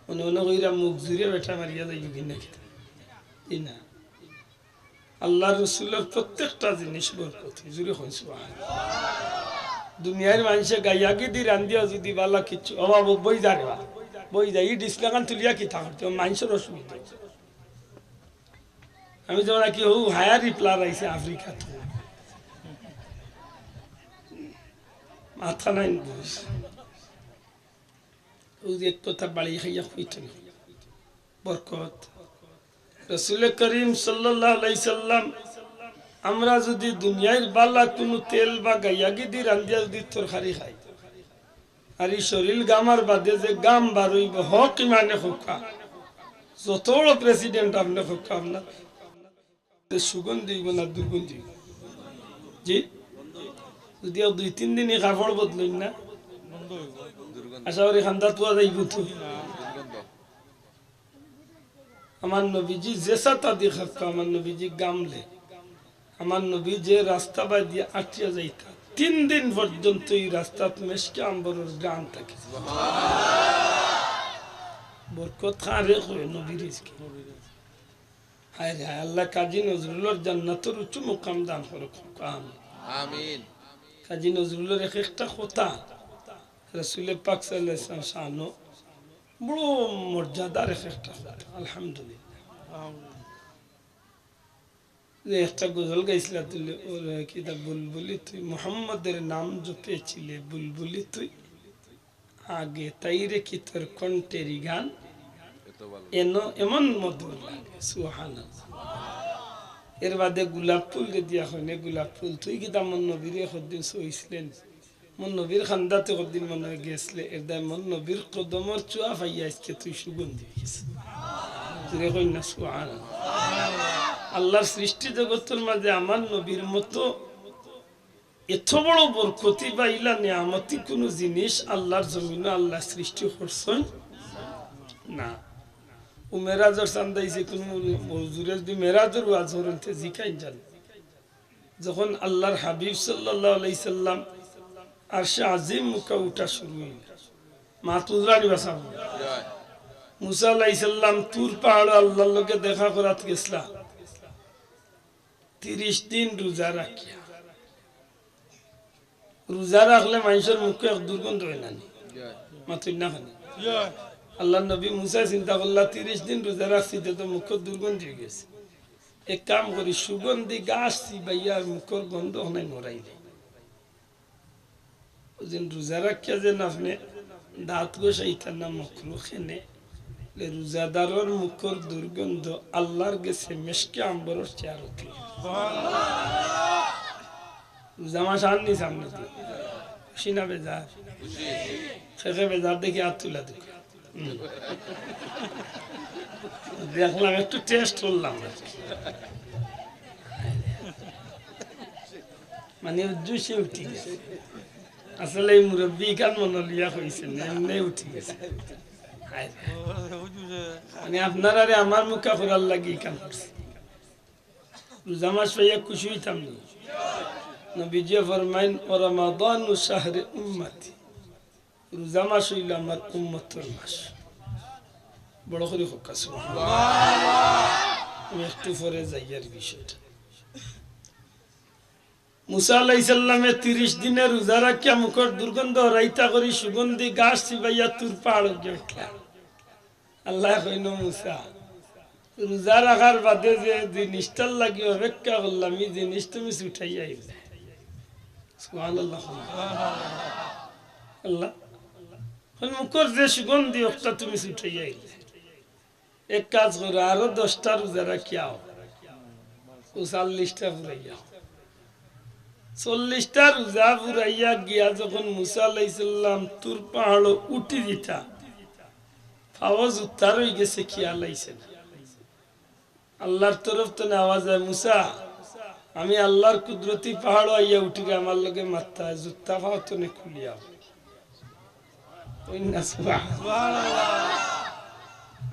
মনে মনে কইরা মুখ জুড়ে বেটা মারিয়া যাইব কিনা না। আল্লাহ রসুলের প্রত্যেকটা জিনিস বরকতি, জুড়ে হয় সুবহানাল্লাহ। দুনিয়ার মানুষে গাইয়া গিদি রান্দিয়া যদি বালা কিচ্ছু অভাব বই যারে বই যাই ই ডিসলাগান তুলিয়া কি থাকতে মানুষের অসুবিধা। আমি যেমন কি হু হায়ার রিপ্লার আইসে আফ্রিকা মাথা নাই বুঝ ওই এক কথা বাড়ি খাইয়া হইত না বরকত। রাসূল করিম সাল্লাল্লাহু আলাইহি সাল্লাম আমরা যদি দুনিয়ার বালা কোনো তেল বা গাইয়া গিদি রান্দিয়া যদি তরকারি খাই আর এই শরীর গামার বাদে যে গাম বারইব হক মানে হোকা যত বড় প্রেসিডেন্ট আপনি হোকা আপনার সুগন্ধি হইব না দুর্গন্ধি হইব? জি যদি 2-3 দিনই কাপড় বদলেন না আশা করি খান্দা তোয়া যাইব তো। আমার নবীজি জেসা তা দেখা, আমার নবীজি গামলে, আমার নবী যে রাস্তা বাই দিয়ে আটিয়া যাইতা 3 দিন পর্যন্ত এই রাস্তা মেশকে আম্বরের গান থাকে। বরকত খারে কই নবীর রিজকি। হায় রে আল্লাহ কাজী নজরুলের জান্নাতের উচ্চ মুকাম দান করুক, আমিন। কাজী নজরুলের একটা কথা রাসূল পাক সাল্লাল্লাহু আলাইহি ওয়াসাল্লাম শানো বড় মর্যাদার একটা কথা, আলহামদুলিল্লাহ। একটা গজল গাইছিল তুলে ওর কিতাব বুলবুলি তুই মোহাম্মদের নাম জপেছিলে বুলবুলি তুই আগে তাইরে কি তোর কণ্ঠেরি গান এমন মধুর লাগে, সুবহানাল্লাহ। এর বাদে গোলাপ ফুল দিয়া হয় না, গোলাপ ফুল তুই কিতাব মন নবীর একদিন সইছিলেন, মন নবীর খান্দাতে একদিন মনে গেছলে এর দায় মন নবীর কদমর চুয়া পাইয়া আজকে তুই সুগন্ধি গেছে, তুই কই না সুবহানাল্লাহ। আল্লাহর সৃষ্টি জগতের মাঝে আমার নবীর মতো এত বড় বরকতি পাইলা নিয়ামতি কোন জিনিস আল্লাহর জমিনে আল্লাহ সৃষ্টি করছেন না। ও মেরাজের চান্দাইছে কোন মজুরে যদি মেরাজের ওয়াজ হরতে জিকাই জানে, যখন আল্লাহর হাবিব সাল্লাল্লাহু আলাইহি সাল্লাম আরশে আজিম মুকা উঠা শুরু হইল, মাতুজরানি বাসা মুসা আলাইহিস সালাম তুর পাহাড়ে আল্লাহর লগে দেখা করাত গেছলা 30 দিন রোজা রাখিয়া। রোজা রাখলে মানুষের মুখে এক দুর্গন্ধ হয় না, মাতুই না খানি। আল্লাহ নবী মুসা চিন্তা করলা 30 দিন রোজা রাখছি তো মুখের দুর্গন্ধ হয়ে গেছে, এক কাম করি সুগন্ধি গাছ চিবাইয়ার মুখের গন্ধ নাই মরাই দেয়। ওদিন রোজা রাখিয়া যেন আপনি দাঁত গোসাইতার না মকরু খেনে রোজাদারের মুখের দুর্গন্ধ আল্লাহর গেছে মেশকে আম্বরের চেয়ারতি। রোজা মাস আননি সামনে খুশি না বেজার? শেখে বেজার দেখি আর তুলা দুঃখ দেখলাম, একটু টেস্ট করলাম, মানে জুসে উঠি গেছে। আসলে এই মুরব্বী কান মনোলিয়া হয়েছে এমনি উঠি গেছে। মানে আপনার আরে আমার মুখা করার লাগি কাম করছে। রোজা মাস পাইয়া খুশি হইতাম না। নবীজি ফরমাইন ও রমাদান শাহরে উম্মতি, রোজা মাস হইল আমার উম্মতের মাস। বড় করে হোক সুবহানাল্লাহ। আমি একটু পরে যাইয়ার বিষয়টা মুসা আলাইহিস সালামে 30 দিনের রোজা রাখিয়া মুখর দুর্গন্ধ রাইতা করি সুগন্ধি গাছ চিবাইয়া তুর পাহাড় উঠলা। আল্লাহ কইল মুসা রোজা রাখার বাদে যে জিনিসটার লাগি অপেক্ষা করলাম এই জিনিস তুমি উঠাইয়া আইলে। সুবহানাল্লাহ। আল্লাহ মুখর যে সুগন্ধি একটা তুমি উঠাইয়া আইলে। এক কাজ করো আরো 10টা রোজা রাখিয়াও 40টা পুরাইয়া 40টা রোজা পুরাইয়া গিয়া যখন মুসা আলাইহিস সালাম তুর পাহাড় উঠি দিতা আওয়াজ উত্তর হয়ে গেছে খেয়াল আইছে না। আল্লাহর তরফ থেকে আওয়াজ হয় মুসা আমি আল্লাহর কুদরতি পাহাড় আইয়া উঠি গে আমার লগে মাত্তা জুতা পাও তো নে খুলিয়া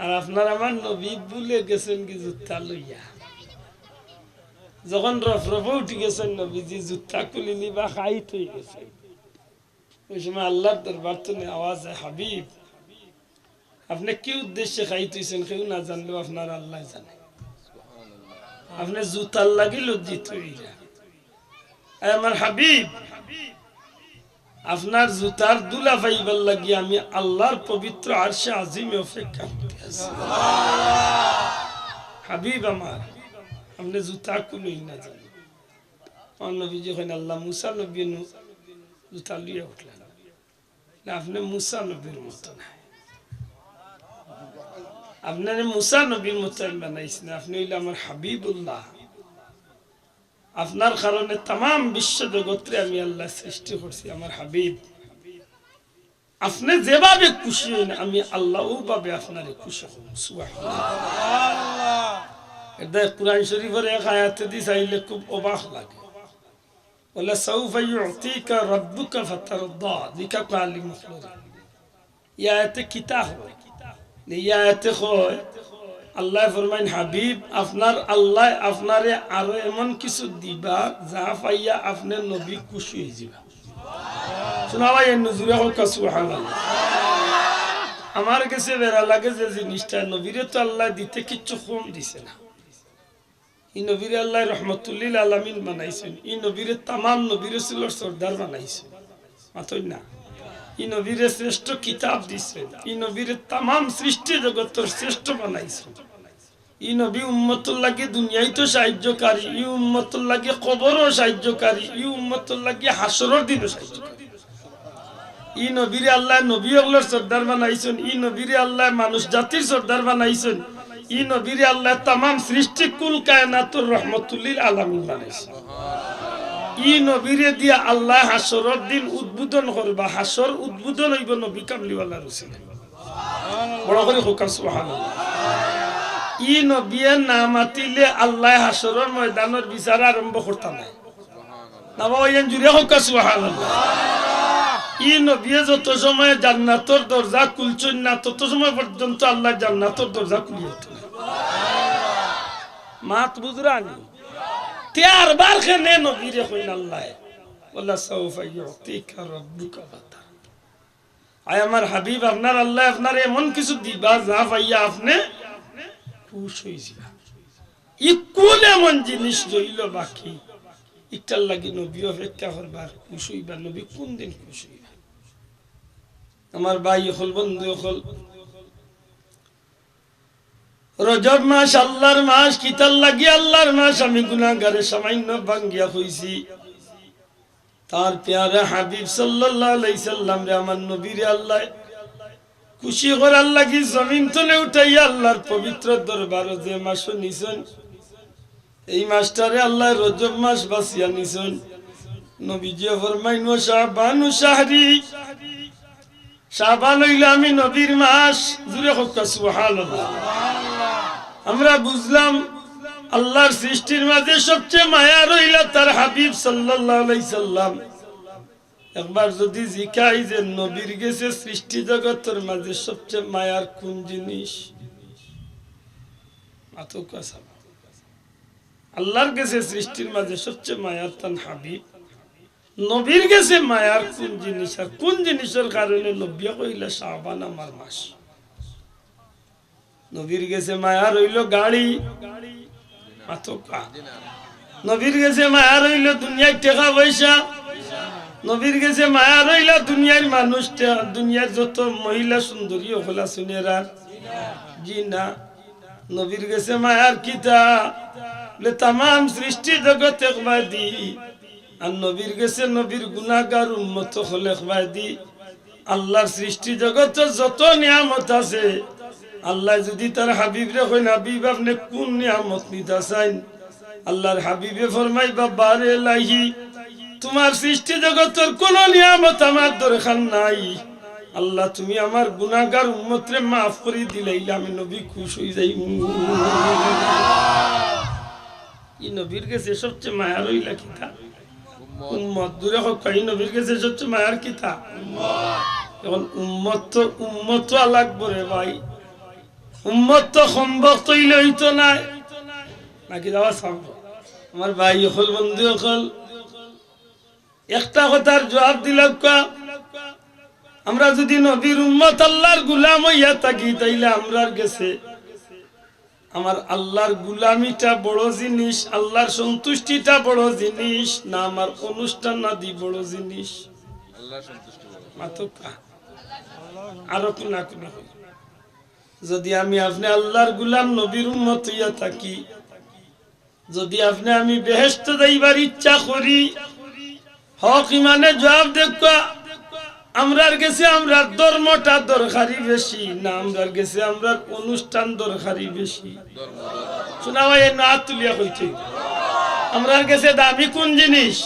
আর আপনার আমার নবী ভুলে গেছেন কি জুতা লইয়া যখন রফরফে উঠি গেছেন নবীজি জুতা খুলি নিবা খাইত হয়ে গেছে। ওই সময় আল্লাহর দরবার থেকে আওয়াজ হয় হাবিব আপনি কি উদ্দেশ্যে খাইতেছেন কেউ না জানলেও আপনার আল্লাহ জানে। আপনি জুতার লাগি লজ্জিত হইয়া আমার হাবিব আপনার জুতার দুলা পাইবার লাগি আমি আল্লাহর পবিত্র আরশে আজিমে অপেক্ষা করতে আছি। হাবিব আমার আপনি জুতা খুলই না জানেন। আমার নবীজি কইন আল্লাহ মুসা নবী জুতা লিয়ে উঠলেন না আপনি মুসা নবীর মতো না আপনার মুসা নবীর মতো বানাইছেন আপনি হইলে আমার হাবিবুল্লাহ। আপনার কারণে তাম বিশ্ব জগৎরে আমি আল্লাহ সৃষ্টি করছি আমার হাবিব। আপনি যেভাবে খুশি হইন আমি আল্লাহ ওভাবে আপনারে খুশি হব। সুবহানাল্লাহ। এটা কুরআন শরীফের এক আয়াতে দি চাইলে খুব অবাক লাগে বলে সাউফা ইউতিকা রাব্বুকা ফাতারদা দিকা কালি মুখলরি ইয়াতে কিতাব ইয়াতে কয় আল্লাহ ফরমাইন হাবিব আপনার আল্লাহ আপনারে আরো এমন কিছু দিবা যা পাইয়া আপনার নবী খুশি হয়ে যাবা। শোনাবাই নজুরে হোক সুবহানাল্লাহ। আমার কাছে বেড়া লাগে যে জিনিসটা নবীরে তো আল্লাহ দিতে কিচ্ছু কম দিছে না। এই নবীরে আল্লাহ রহমতুল্লিল আলামিন বানাইছেন। এই নবীরে তামাম নবী রাসূলের সর্দার বানাইছেন মাতই না। এই নবীরে শ্রেষ্ঠ কিতাব দিছেন। এই নবীরে তামাম সৃষ্টি জগতের শ্রেষ্ঠ বানাইছেন। এই নবী উম্মতুর লাগি দুনিয়ায় তো সাহায্যকারী এই উম্মতুর লাগি কবরও সাহায্যকারী এই উম্মতুর লাগি হাসরের দিনও সাহায্যকারী। এই নবীরে আল্লাহ নবী হলের সর্দার বানাইছেন। এই নবীরে আল্লাহ মানুষ জাতির সর্দার বানাইছেন। এই নবীরে আল্লাহ তামাম সৃষ্টি কুল কায়নাতুর রহমতুল্লিল আলামিন বানাইছেন। ই নবীরে দিয়া আল্লাহ হাসরের দিন উদ্বোধন করবা। হাসর উদ্বোধন হইব নবী কামলিওয়ালা রসুল বড় করে হোক সুবহানাল্লাহ। ই নবীয়ে না মাতিলে আল্লাহ হাসরের ময়দানের বিচার আরম্ভ করতা নাই না বাবা জুড়ে হোক সুবহানাল্লাহ। ই নবীয়ে যত সময় জান্নাতের দরজা খুলছেন না তত সময় পর্যন্ত আল্লাহ জান্নাতের দরজা খুলিয়ে মাত বুঝরানি তেয়ার বার খেনে নবীরে কইন আল্লাহ ওয়ালা সাউফা ইউতিকা রাব্বুকা ফাতা। আয় আমার হাবিব আপনার আল্লাহ আপনার এমন কিছু দিবা যা পাইয়া আপনি খুশি হয়ে যাবা। ই কোন এমন জিনিস রইল বাকি ইটার লাগি নবী অপেক্ষা করবার খুশি হইবা। নবী কোন দিন খুশি হইবা? আমার ভাই হল বন্ধু হল রজব মাস আল্লাহর মাস কিতার লাগি আল্লাহর মাস আমি গুনাহগারে সামান্য ভাঙ্গিয়া হইছি। তার প্যারা হাবিব সাল্লাল্লাহু আলাইহি সাল্লাম রে আমার নবীরে আল্লাহ খুশি করার লাগি জমিন তলে উঠাইয়া আল্লাহর পবিত্র দরবারে যে মাস নিছেন এই মাসটারে আল্লাহ রজব মাস বাসিয়া নিছেন। নবীজি ফরমাইন ওয়া শাবানু শাহরি শাবান হইল আমি নবীর মাস। জুরে হোক সুবহানাল্লাহ। আমরা বুঝলাম আল্লাহর সৃষ্টির মাঝে সবচেয়ে মায়া রইল তার হাবিব সাল্লাল্লাহু আলাইহি সাল্লাম। একবার যদি জিকাই যে নবীর গেছে সৃষ্টি জগতের মাঝে সবচেয়ে মায়ার কোন জিনিস আল্লাহর গেছে সৃষ্টির মাঝে সবচেয়ে মায়ার তান হাবিব। নবীর গেছে মায়ার কোন জিনিস আর কোন জিনিসের কারণে নবী কইলা শাবান আমার মাস। নবীর গেছে মায়া রইল গাড়ি নবীর কাছে মায়া রইল দুনিয়ার টাকা পয়সা, নবীর কাছে মায়া রইল দুনিয়ার মানুষটা, দুনিয়ার যত মহিলা সুন্দরী হলা শুনেরা জি না। নবীর কাছে মায়ার কিতা বলে তাম সৃষ্টি জগৎ একবাদি, আর নবীর কাছে নবীর গুনাহগার উম্মত হলে একবাদি। আল্লাহর সৃষ্টি জগতের যত নিয়ামত আছে, আল্লাহ যদি তার হাবিবরে কইন হাবিব আপনি কোন নিয়ামত নিতে চান, আল্লাহর হাবিবে ফরমাই বাবারে লাহি তোমার সৃষ্টি জগতের কোন নিয়ামত আমার দরকার নাই, আল্লাহ তুমি আমার গুনাহগার উম্মতরে মাফ করে দিলাইলে আমি নবী খুশ হয়ে যাই। এই নবীর কাছে সবচেয়ে মায়া রইলা কিতা উম্মত, দূরে হোক এই নবীর কাছে সবচেয়ে মায়ার কিতা এখন উম্মত তো লাগবো রে ভাই, উম্মত তো সম্ভব তৈলে হইতো না নাকি যাওয়া সম্ভব। আমার ভাই হল বন্ধু হল একটা কথার জবাব দিলাম, আমরা যদি নবীর উম্মত আল্লাহর গুলাম হইয়া থাকি তাইলে আমরার গেছে আমার আল্লাহর গুলামিটা বড় জিনিস, আল্লাহর সন্তুষ্টিটা বড় জিনিস না আমার অনুষ্ঠান আদি বড় জিনিস? আরো কোনা কোনা যদি আমি আপনি আল্লাহর গুলাম নবীর উম্মত হইয়া থাকি, যদি আপনি আমি বেহেশত যাইবার ইচ্ছা করি, হক ইমানে জবাব দেখবা আমরার গেছে আমরার ধর্মটা দরকারি বেশি না আমরার গেছে আমরার অনুষ্ঠান দরকারি বেশি? শোনা ভাই না তুলিয়া কইতে আমরার গেছে দামি কোন জিনিস,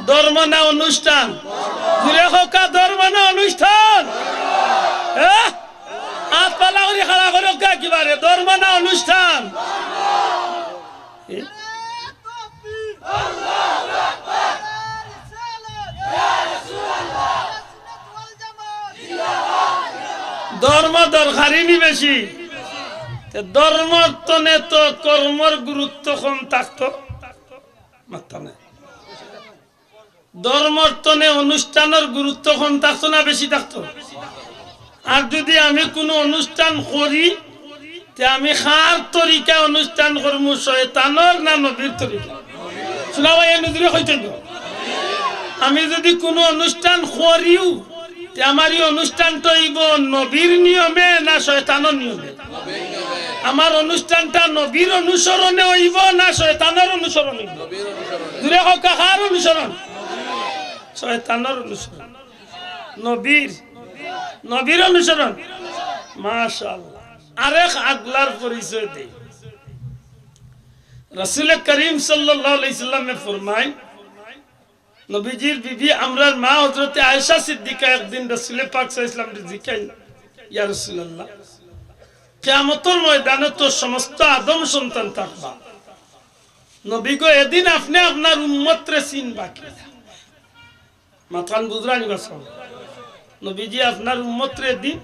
ধর্ম না অনুষ্ঠান? ঘুরে হোকা ধর্ম না অনুষ্ঠান? হাত পালা করে খাড়া করে কিবারে ধর্ম না অনুষ্ঠান? ধর্ম দরকারি নি বেশি, ধর্মর তনে তো কর্মর গুরুত্ব কম থাকতো, ধর্মর তনে অনুষ্ঠানের গুরুত্ব কম থাকতো না বেশি থাকতো? আর যদি আমি কোনো অনুষ্ঠান করি আমি খার তরিকা অনুষ্ঠান করবো, শয়তানর না নবীর তরিকা? শোনা ভাই নদীরে হইতেন আমি যদি কোনো অনুষ্ঠান করিও আমার এই অনুষ্ঠানটা হইব নবীর নিয়মে না শয়তানের নিয়মে? আমার অনুষ্ঠানটা নবীর অনুসরণে হইব না শয়তানের অনুসরণ হইব? দূরে হোক কাহার অনুসরণ? শয়তানের অনুসরণ, নবীর অনুসরণ। মাশাআল্লাহ। আরেক আগলার পরিচয় দেই, রাসূল করিম সাল্লাল্লাহু আলাইহি সাল্লামে ফরমায় নবীজির বিবি আমরার মা হযরত আয়েশা সিদ্দিকা একদিন রাসূল পাক সাল্লাল্লাহু আলাইহি ওয়াসাল্লাম জিজ্ঞাসা, ইয়া রাসূলুল্লাহ কিয়ামতের ময়দানে তো সমস্ত আদম সন্তান থাকবা, নবী গো এদিন আপনি আপনার উম্মতরে চিনবা কি? মাথান বুঝরানি বাসা নবীজি আপনার উম্মতরে এদিন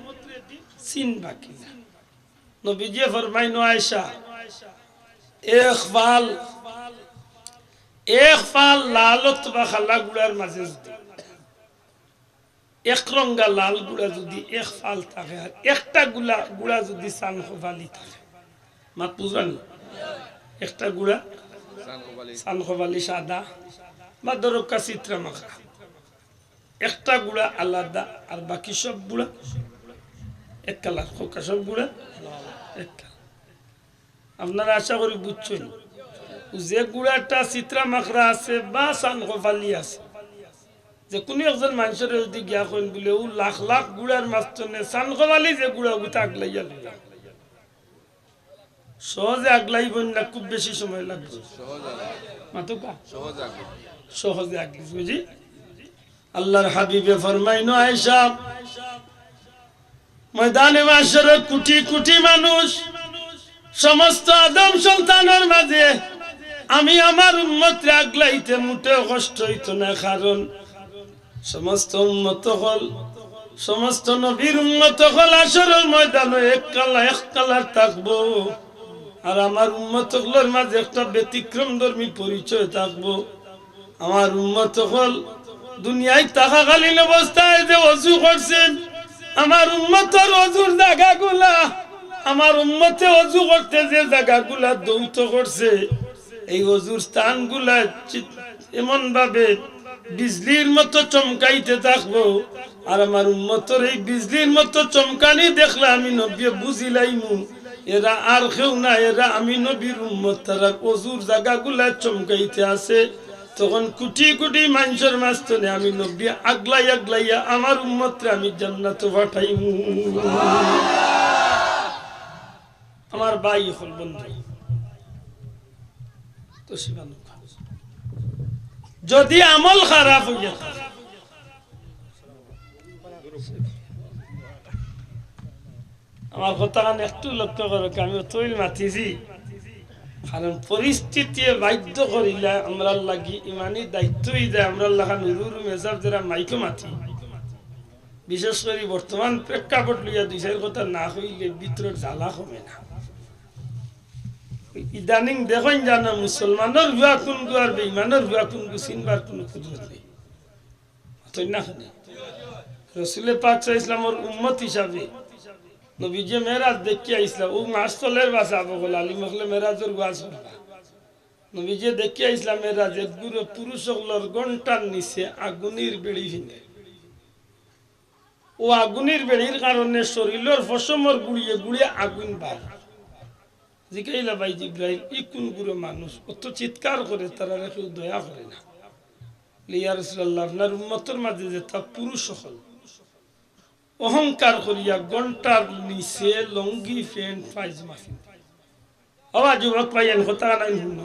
চিনবা কি? নবীজি ফরমাইনো আয়েশা এক ফাল লালত বা খালা গুড়ার মাঝে যদি এক রঙ্গা লাল গুড়া যদি এক ফাল থাকে আর একটা গুড়া যদি সান খোভালি থাকে, মাত বুঝানি একটা গুড়া সান খোভালি সাদা বা দরকা চিত্রা মাখা, একটা গুড়া আলাদা আর বাকি সব গুড়া এক কালার, খোকা সব গুড়া এক কালার। আপনারা আশা করি বুঝছেন যে গুড়াটা চিত্রা মাখরা আছে বা সান খোভালি আছে, যে কোনো একজন মানুষের যদি গিয়া কইন বলে ও লাখ লাখ গুড়ার মাঝখানে সান খোভালি যে গুড়া ওটা আগলাইয়া লইয়া সহজে আগলাইব না, খুব বেশি সময় লাগবে, সহজে আগলি বুঝি। আল্লাহর হাবিবে ফরমাইনো আয়েশা ময়দানে মাশরে কোটি কোটি মানুষ সমস্ত আদম সন্তানের মাঝে আমি আমার উম্মতরে আগলাইতে মোটেও কষ্ট হইতো না, কারণ সমস্ত উম্মত হল সমস্ত নবীর উম্মত হল আসরের ময়দানে এক কালার থাকবো, আর আমার উম্মত হলের মাঝে একটা ব্যতিক্রম ধর্মী পরিচয় থাকবো। আমার উম্মত হল দুনিয়ায় থাকাকালীন অবস্থায় যে ওযু করছেন, আমার উম্মতের ওযুর জায়গাগুলা, আমার উম্মতে ওযু করতে যে জায়গাগুলা দৌত করছে এই অজুর স্থানগুলা এমন ভাবে বিজলির মতো চমকাইতে থাকবো আর আমার উম্মতের এই বিজলির মতো চমকানি দেখলে আমি নবী বুঝিলাইমু এরা আর কেউ না, এরা আমি নবীর উম্মত। তারা অজুর জায়গাগুলা চমকাইতে আছে, তখন কোটি কোটি মানুষের মাঝখানে আমি নবী আগলাই আগলাইয়া আমার উম্মতরে আমি জান্নাতে পাঠাইমু। আমার ভাই হল বন্ধু তো শিবানু, যদি আমল খারাপ হইয়া থাকে, আমার কথা একটু লক্ষ্য করো, আমি তৈরি মাতিছি কারণ পরিস্থিতি বাধ্য করিলে আমরা লাগি ইমানি দায়িত্বই দেয় আমরা লাগা নুরুর মেজাব যারা মাইকো মাতি, বিশেষ করে বর্তমান প্রেক্ষাপট লইয়া দুই চার কথা না হইলে ভিতরের জ্বালা কমে না। ইদানিং দেখেন জানো মুসলমানের ভুয়া কোন গু আর বেঈমানের ভুয়া কোন গু চিনবার কোন কুদরত নেই। রসুল পাক ইসলামের উম্মত হিসাবে নবীজি মেরাজ দেখিয়া ইসলাম ও মাস্তলের বাসা বগল আলী মখলে মেরাজের গাছ নবীজি দেখিয়া ইসলাম মেরাজ গুরু পুরুষ সকলের ঘন্টার নিচে আগুনের বেড়ি ভিনে, ও আগুনের বেড়ির কারণে শরীরের ফসমর গুড়িয়ে গুড়িয়ে আগুন বার জিকাইলা ভাই ইব্রাহিম ই কোন গুরু মানুষ অত চিৎকার করে তারা কেউ দয়া করে না। ইয়া রাসূলুল্লাহ আপনার উম্মতের মাঝে যে তা পুরুষ সকল অহংকার করিয়া ঘন্টার নিচে লঙ্গি প্যান্ট পায়জামা আওয়াজ যুবক পাইয়েন কথা নাই শুন,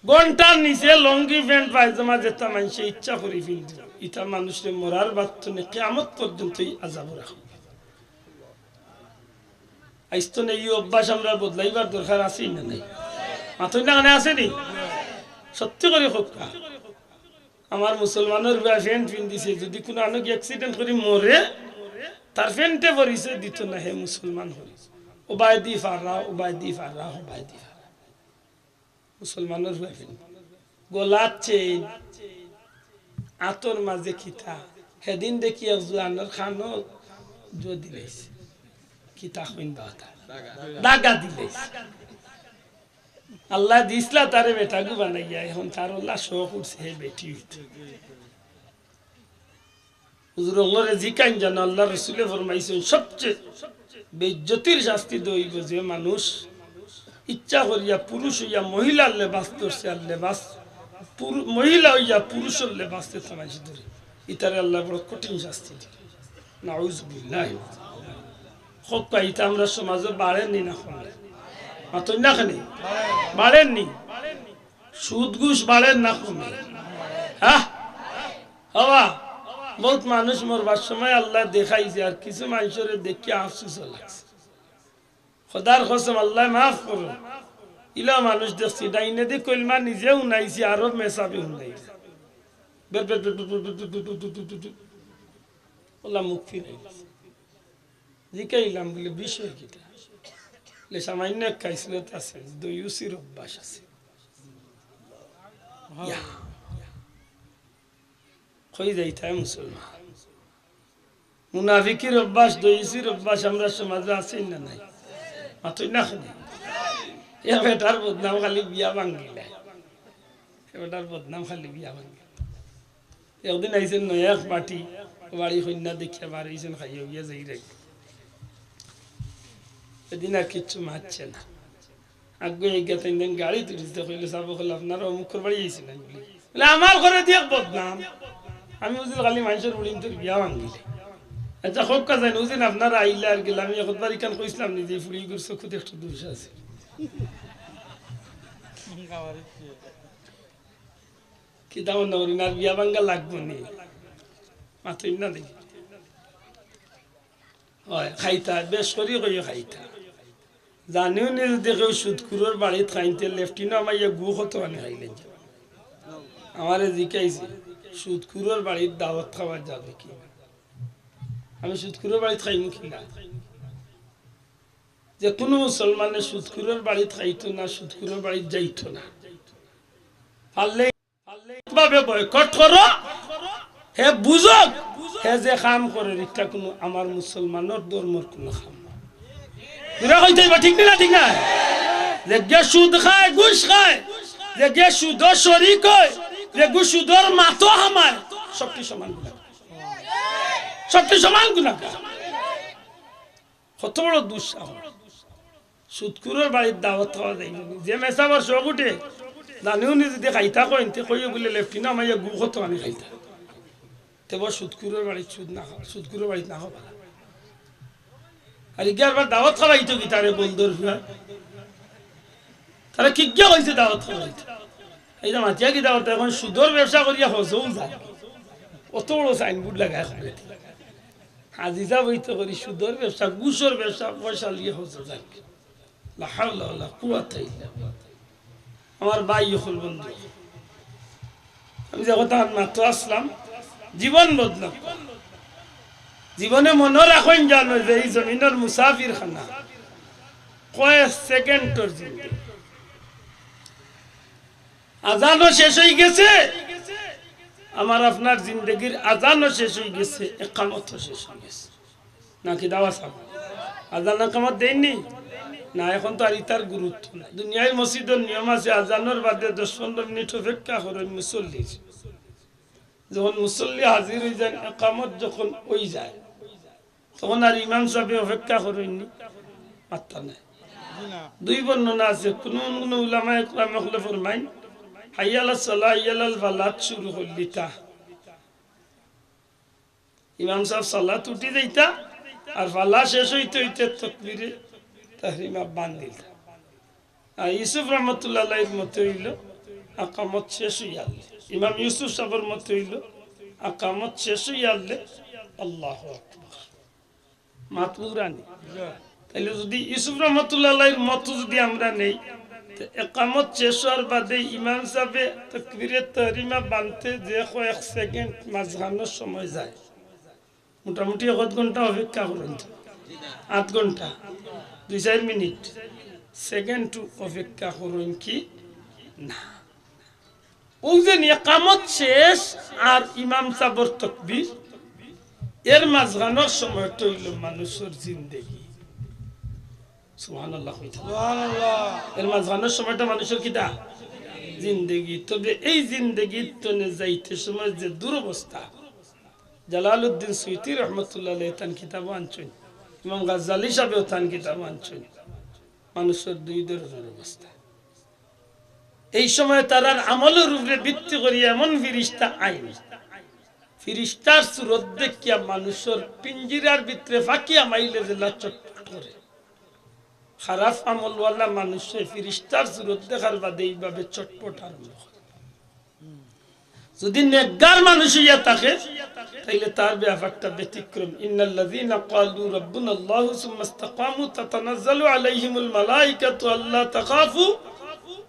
ঘন্টার নিচে লঙ্গি প্যান্ট পায়জামা যেটা মানুষে ইচ্ছা করে ফিল দিলাম, এটা মানুষের মরার বাচ্চনে কিয়ামত পর্যন্তই আযাব রাখবে। আইস্তনে এই অভ্যাস আমরা বদলাইবার দরকার আছে না নাই? মাথা না আসেনি? সত্যি করে হোক আমার মুসলমানের প্যান্ট পিন্দিছে, যদি কোনো আনুক অ্যাক্সিডেন্ট করে মরে তার প্যান্টে পরিচয় দিত না হে মুসলমান হই ওবায়দি ফাররা ওবায়দি ফাররা ওবায়দি ফাররা। মুসলমানের প্যান্ট গলার চেন আতর মাঝে খিতা সেদিন দেখি এক জোয়ানোর খানো জো দিলেছে খিতা হইন দাগা দিলেছে। আল্লাহ দিসলা তারে বেটাগু বানাইয়া এখন তার আল্লাহ শখ উঠছে হে বেটি হইতে হুজুর ওরে জিকাইন জানো আল্লাহ রাসূলে ফরমাইছেন সবচেয়ে বেইজ্জতির শাস্তি দইব যে মানুষ ইচ্ছা করিয়া পুরুষ হইয়া মহিলার লেবাস ধরছে আর লেবাস মহিলা হইয়া পুরুষের লেবাস থামাইছে ধরে ইতারে আল্লাহ বড় কঠিন শাস্তি দিবে। নাউযুবিল্লাহ। হক্কা ইতা আমরা সমাজে বাড়েনি না কমে মাতন না খানি বাড়েননি, সুদ ঘুষ বাড়েন না কমে। হ্যাঁ হওয়া বহুত মানুষ মরবার সময় আল্লাহ দেখাইছে আর কিছু মানুষের দেখে আফসোস লাগছে। খোদার কসম আল্লাহ মাফ করো, ইলা মানুষ দেখছি ডাইনে দিয়ে কলমা নিজে উনাইছি আরো মেসাবে উনাইছে ওলা মুখ ফিরে জিকাইলাম বলে বিষয় কিটা সামান্য কাইসলত আছে দয়ুসির অভ্যাস আছে। কই যাইতায় মুসলমান মুনাফিকের অভ্যাস দয়ুসির অভ্যাস আমরা সমাজে আছে না নাই? মাতই না খালি এ বেটার বদনাম খালি বিয়া ভাঙ্গিলে, বেটার বদনাম খালি বিয়া ভাঙ্গিলে। একদিন আইসেন নয়াক পাটি বাড়ি কন্যা দেখিয়া বাড়িছেন খাইয়া গিয়া যাই রে, এদিন আর কিচ্ছু মারছে না। আগে এগিয়ে তিন দিন গাড়ি তুলিতে কইলে সাবো হল আপনারা অমুখর বাড়ি আইসি না বলে আমার ঘরে দিয়ে বদনাম আমি বুঝলি খালি মানুষের উড়িন তোর বিয়া ভাঙ্গিলে। আচ্ছা হোক কাজ বুঝলেন আপনারা আইলে আর গেলে আমি এখন বাড়ি কান কইসলাম নিজে ফুড়ি গুর চক্ষুতে একটু দোষ আছে কি দাম না করি না বিয়া ভাঙ্গা লাগবো নি মাথই না দেখি হয় খাইতা বেশ করি কইও খাইতা জানিও নি যদি কেউ সুদকুরের বাড়িতে খাইতে লেফটিনো আমাইয়া গু কত আনি খাইলেন আমার জিকাইছে সুদকুরের বাড়ির দাওয়াত খাওয়া যাবে কি? আমি সুদকুরের বাড়িতে খাইমু কিনা? যে কোনো মুসলমানের সুদকুরের বাড়িতে খাইতো না, সুদকুরের বাড়িতে যাইতো না। পারলে ভাবে বয়কট করো, হে বুঝক হে যে কাম করে এটা কোনো আমার মুসলমানের ধর্মের কোনো কাম না। ঠিক না ঠিক না যে গে সুদ খায় ঘুষ খায়, যে গে সুদর শরিক হয়, যে সুদর মাতো হামায়, সবটি সমান গুনাহ, সবটি সমান গুনাহ। কত বড় দুঃসাহস! সুদকুরের বাড়ির দাওয়াত খাওয়া যায় যে মেসাবার শখ উঠে জানেও নি যদি খাইতা কইতে কইয়ে বলে লেফটি না মাইয়া গু কত আনি খাইতা তেবার সুদকুরের বাড়ির সুদ না খাওয়া, সুদকুরের বাড়িতে না খাওয়া। আর ইগারবার দাওয়াত খাওয়াইতো কি তারে বলদর তারা কি গিয়া হয়েছে দাওয়াত খাওয়াইতো। এই যে মাতিয়া কি দাওয়াত এখন সুদর ব্যবসা করিয়া হজও যায়, অত বড় সাইনবোর্ড লাগায় খাবে আজিজা বইতে করি সুদর ব্যবসা, ঘুষর ব্যবসা, পয়সা লিয়ে হজও যায়। লা হাওলা ওয়ালা কুওয়াতা ইল্লা বিল্লাহ। আমার ভাই হল বন্ধু, আমি যে কথা মাত্র আসলাম, জীবন বদলাম। জীবনে মনে রাখেন জানো যে এই জমিনের মুসাফির খানা কয়েক সেকেন্ডের জিন্দগি। আজানও শেষ হয়ে গেছে, আমার আপনার জিন্দগির আজানও শেষ হয়ে গেছে, একামতও শেষ হয়ে গেছে। নাকি দাওয়া সাহেব আজান একামত দেয়নি না? এখন তো আর ইতার গুরুত্ব না। দুনিয়ার মসজিদের নিয়ম আছে আজানোর বাদে 10-15 মিনিট অপেক্ষা করেন মুসল্লি। যখন মুসল্লি হাজির হয়ে যায়, একামত যখন ওই যায়, তখন আর ইমাম সাহেব অপেক্ষা করেননি, মাত্রা নাই। দুই বর্ণনা আছে, কোন কোন উলামায়ে কেরাম হলে ফরমাইন হাইয়া আলাস সালাহ হাইয়া আলাল ফালাহ শুরু হলিতা, ইমাম সাহেব সালাত উঠি যাইতা আর ফালাহ শেষ হইতে হইতে তাকবীরে তাহরিমা বান্ধিল। আর ইউসুফ রহমতুল্লাহ আলাইহির মতে হইল আকামত শেষ হইয়ালে, ইমাম ইউসুফ সাহেবের মতে হইল আকামত শেষ হইয়ালে আল্লাহু আকবার মাতবুরানি। তাহলে যদি ইউসুফ রহমতুল্লাহ আলাইহির মত যদি আমরা নেই, তো একামত শেষ হওয়ার বাদে ইমাম সাহেবে তাকবীরে তাহরিমা বানতে যে কয়েক সেকেন্ড মাঝখানের সময় যায়, মোটামুটি 1 ঘন্টা অপেক্ষা করেন, 8 ঘন্টা 2-4 মিনিট সেকেন্ড অপেক্ষা করুন কি না? ও যে একামত শেষ আর ইমাম সাহেবের তাকবীর, এর মাঝখানের সময়টা হইল মানুষের জিন্দেগি। সুবহানাল্লাহ, সুবহানাল্লাহ। এর মাঝখানের সময়টা মানুষের কিটা জিন্দেগি। তবে এই জিন্দেগি তনে যাইতে সময় যে দুরবস্থা, জালালউদ্দিন সুয়ুতী রহমতুল্লাহ আলাইহি তান কিতাব আনছেন, ইমাম গাজ্জালী সাহেব তান কিতাব আনছেন, মানুষের দুই ধরনের অবস্থা। এই সময় তারার আমলের উপরে ভিত্তি করি এমন ফিরিস্তা আইন, ফিরিস্তার সুরত দেখিয়া মানুষের পিঞ্জিরার ভিতরে ফাঁকিয়া মাইলে জেলা চটপট করে। খারাপ আমলওয়ালা মানুষের ফিরিস্তার সুরত দেখার বাদে এইভাবে চটপট আরম্ভ করে। যদি নেককার মানুষ হইয়া থাকে তাইলে তার ব্যাপারটা ব্যতিক্রম। ইন্নাল্লাযীনা ক্বালু রাব্বুনাল্লাহু সুম্মা ইসতাকামু তাতানাজ্জালু আলাইহিমুল মালায়েকাতু আল্লা তাখাফু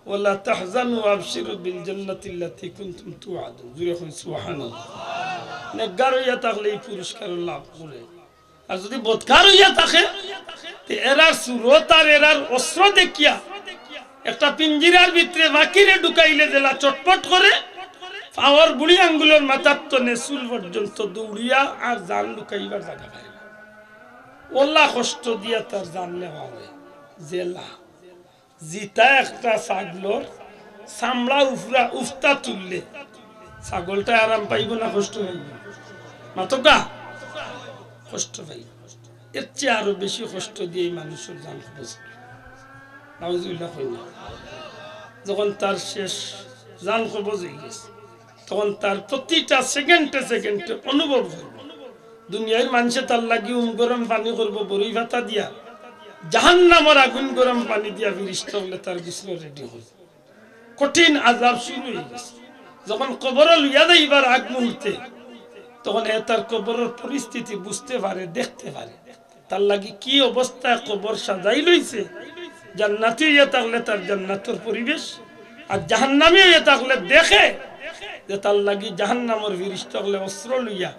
ওয়া লা তাহজানু ওয়াবশিরু বিল জান্নাতিল্লাতী কুনতুম তুআদুন। জুরে কই সুবহানাল্লাহ। নেককার হইয়া থাকলে এই পুরস্কার লাভ করে। আর যদি বদকার হইয়া থাকে তে এরার সুরত আর এরার অস্ত্র দেখিয়া একটা পিঞ্জিরার ভিতরে বাকিরে ঢুকাইলে জেলা চটপট করে, পাওয়ার বুড়ি আঙ্গুলের মাথার তনে চুল পর্যন্ত দৌড়িয়া আর জান লুকাইবার জায়গা পায় না। ওল্লা কষ্ট দিয়া তার জান নেওয়া হয় জেলা। জিতা একটা ছাগলর চামড়া উফরা উফতা তুললে ছাগলটা আরাম পাইব না কষ্ট পাইব? মাতকা কষ্ট পাইব। এর চেয়ে আরো বেশি কষ্ট দিয়ে মানুষের জান খবর নাউজুবিল্লাহ কই না। যখন তার শেষ জান খবর হয়ে গেছে, তখন তার প্রতিটা সেকেন্ডে সেকেন্ডে অনুভব করব দুনিয়ার মানুষে তার লাগি গরম পানি করবো বড়ি ভাতা দিয়া, জাহান্নামের আগুন গরম পানি দিয়া ফিরিস্তা হলে তার গোসল রেডি হল। কঠিন আযাব শুরু হয়ে গেছে। যখন কবর লইয়া যাইবার আগ মুহূর্তে, তখন তার কবরের পরিস্থিতি বুঝতে পারে, দেখতে পারে তার লাগি কি অবস্থায় কবর সাজাই লইছে। জান্নাতি হইয়া থাকলে তার জান্নাতের পরিবেশ, আর জাহান্নামী হইয়া থাকলে দেখে যে তার লাগি জাহান্নামের ফিরিস্তা হলে অস্ত্র লইয়া,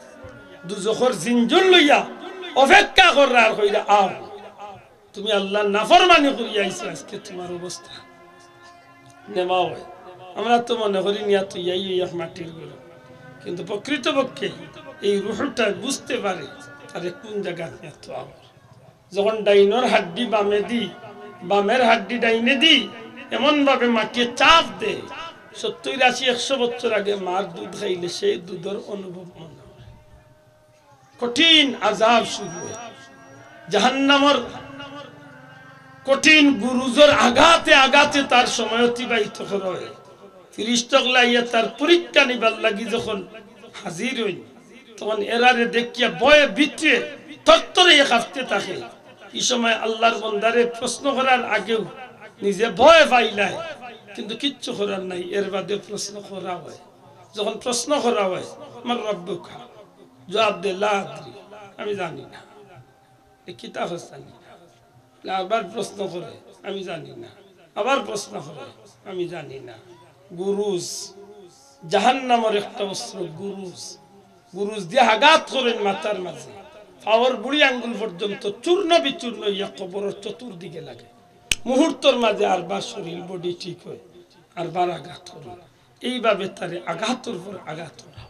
দুজখের জিনজুর লইয়া অপেক্ষা করার কইরা, আও তুমি আল্লাহ নাফরমানি করিয়া আইছো, আজকে তোমার অবস্থা নেমা হয়। আমরা তো মনে করি নিয়া তো ইয়াই এক মাটির গরু, কিন্তু প্রকৃতপক্ষে এই রুহটা বুঝতে পারে তারে কোন জায়গা নিয়ে তো আবার। যখন ডাইনর হাড্ডি বামে দি বামের হাড্ডি ডাইনে দি এমন ভাবে মাটিয়ে চাপ দে 70-80-100 বছর আগে মার দুধ খাইলে সেই দুধের অনুভব মনে হয়। কঠিন আযাব শুরু হয়, জাহান্নামের কঠিন গুরুজর আঘাতে আঘাতে তার সময় অতিবাহিত হয়। ফিরিস্তাগলা ইয়া তার পরীক্ষা নিবার লাগি যখন হাজির হই, তখন এরারে দেখিয়া ভয়ে ভিতরে থরথরে কাঁপতে থাকে। এই সময় আল্লাহর বান্দারে প্রশ্ন করার আগেও নিজে ভয় পাইলায়, কিন্তু কিচ্ছু করার নাই, এর বাদে প্রশ্ন করা হয়। যখন প্রশ্ন করা হয় আমার রব্বুকা, জবাব দে লা আদরি, আমি জানি না। কিতাব জানি না। আবার প্রশ্ন করে, আমি জানি না। আবার প্রশ্ন করে, আমি জানি না। গুরুজ, জাহান্নামের একটা অস্ত্র গুরুজ। গুরুজ দিয়ে আঘাত করেন মাথার মাঝে, পাওয়ার বুড়ি আঙ্গুল পর্যন্ত চূর্ণ বিচূর্ণ ইয়া কবরের চতুর্দিকে লাগে। মুহূর্তের মাঝে আরবার শরীর বডি ঠিক হয়, আরবার আঘাত করুন। এইভাবে তারে আঘাতের উপর আঘাত করা।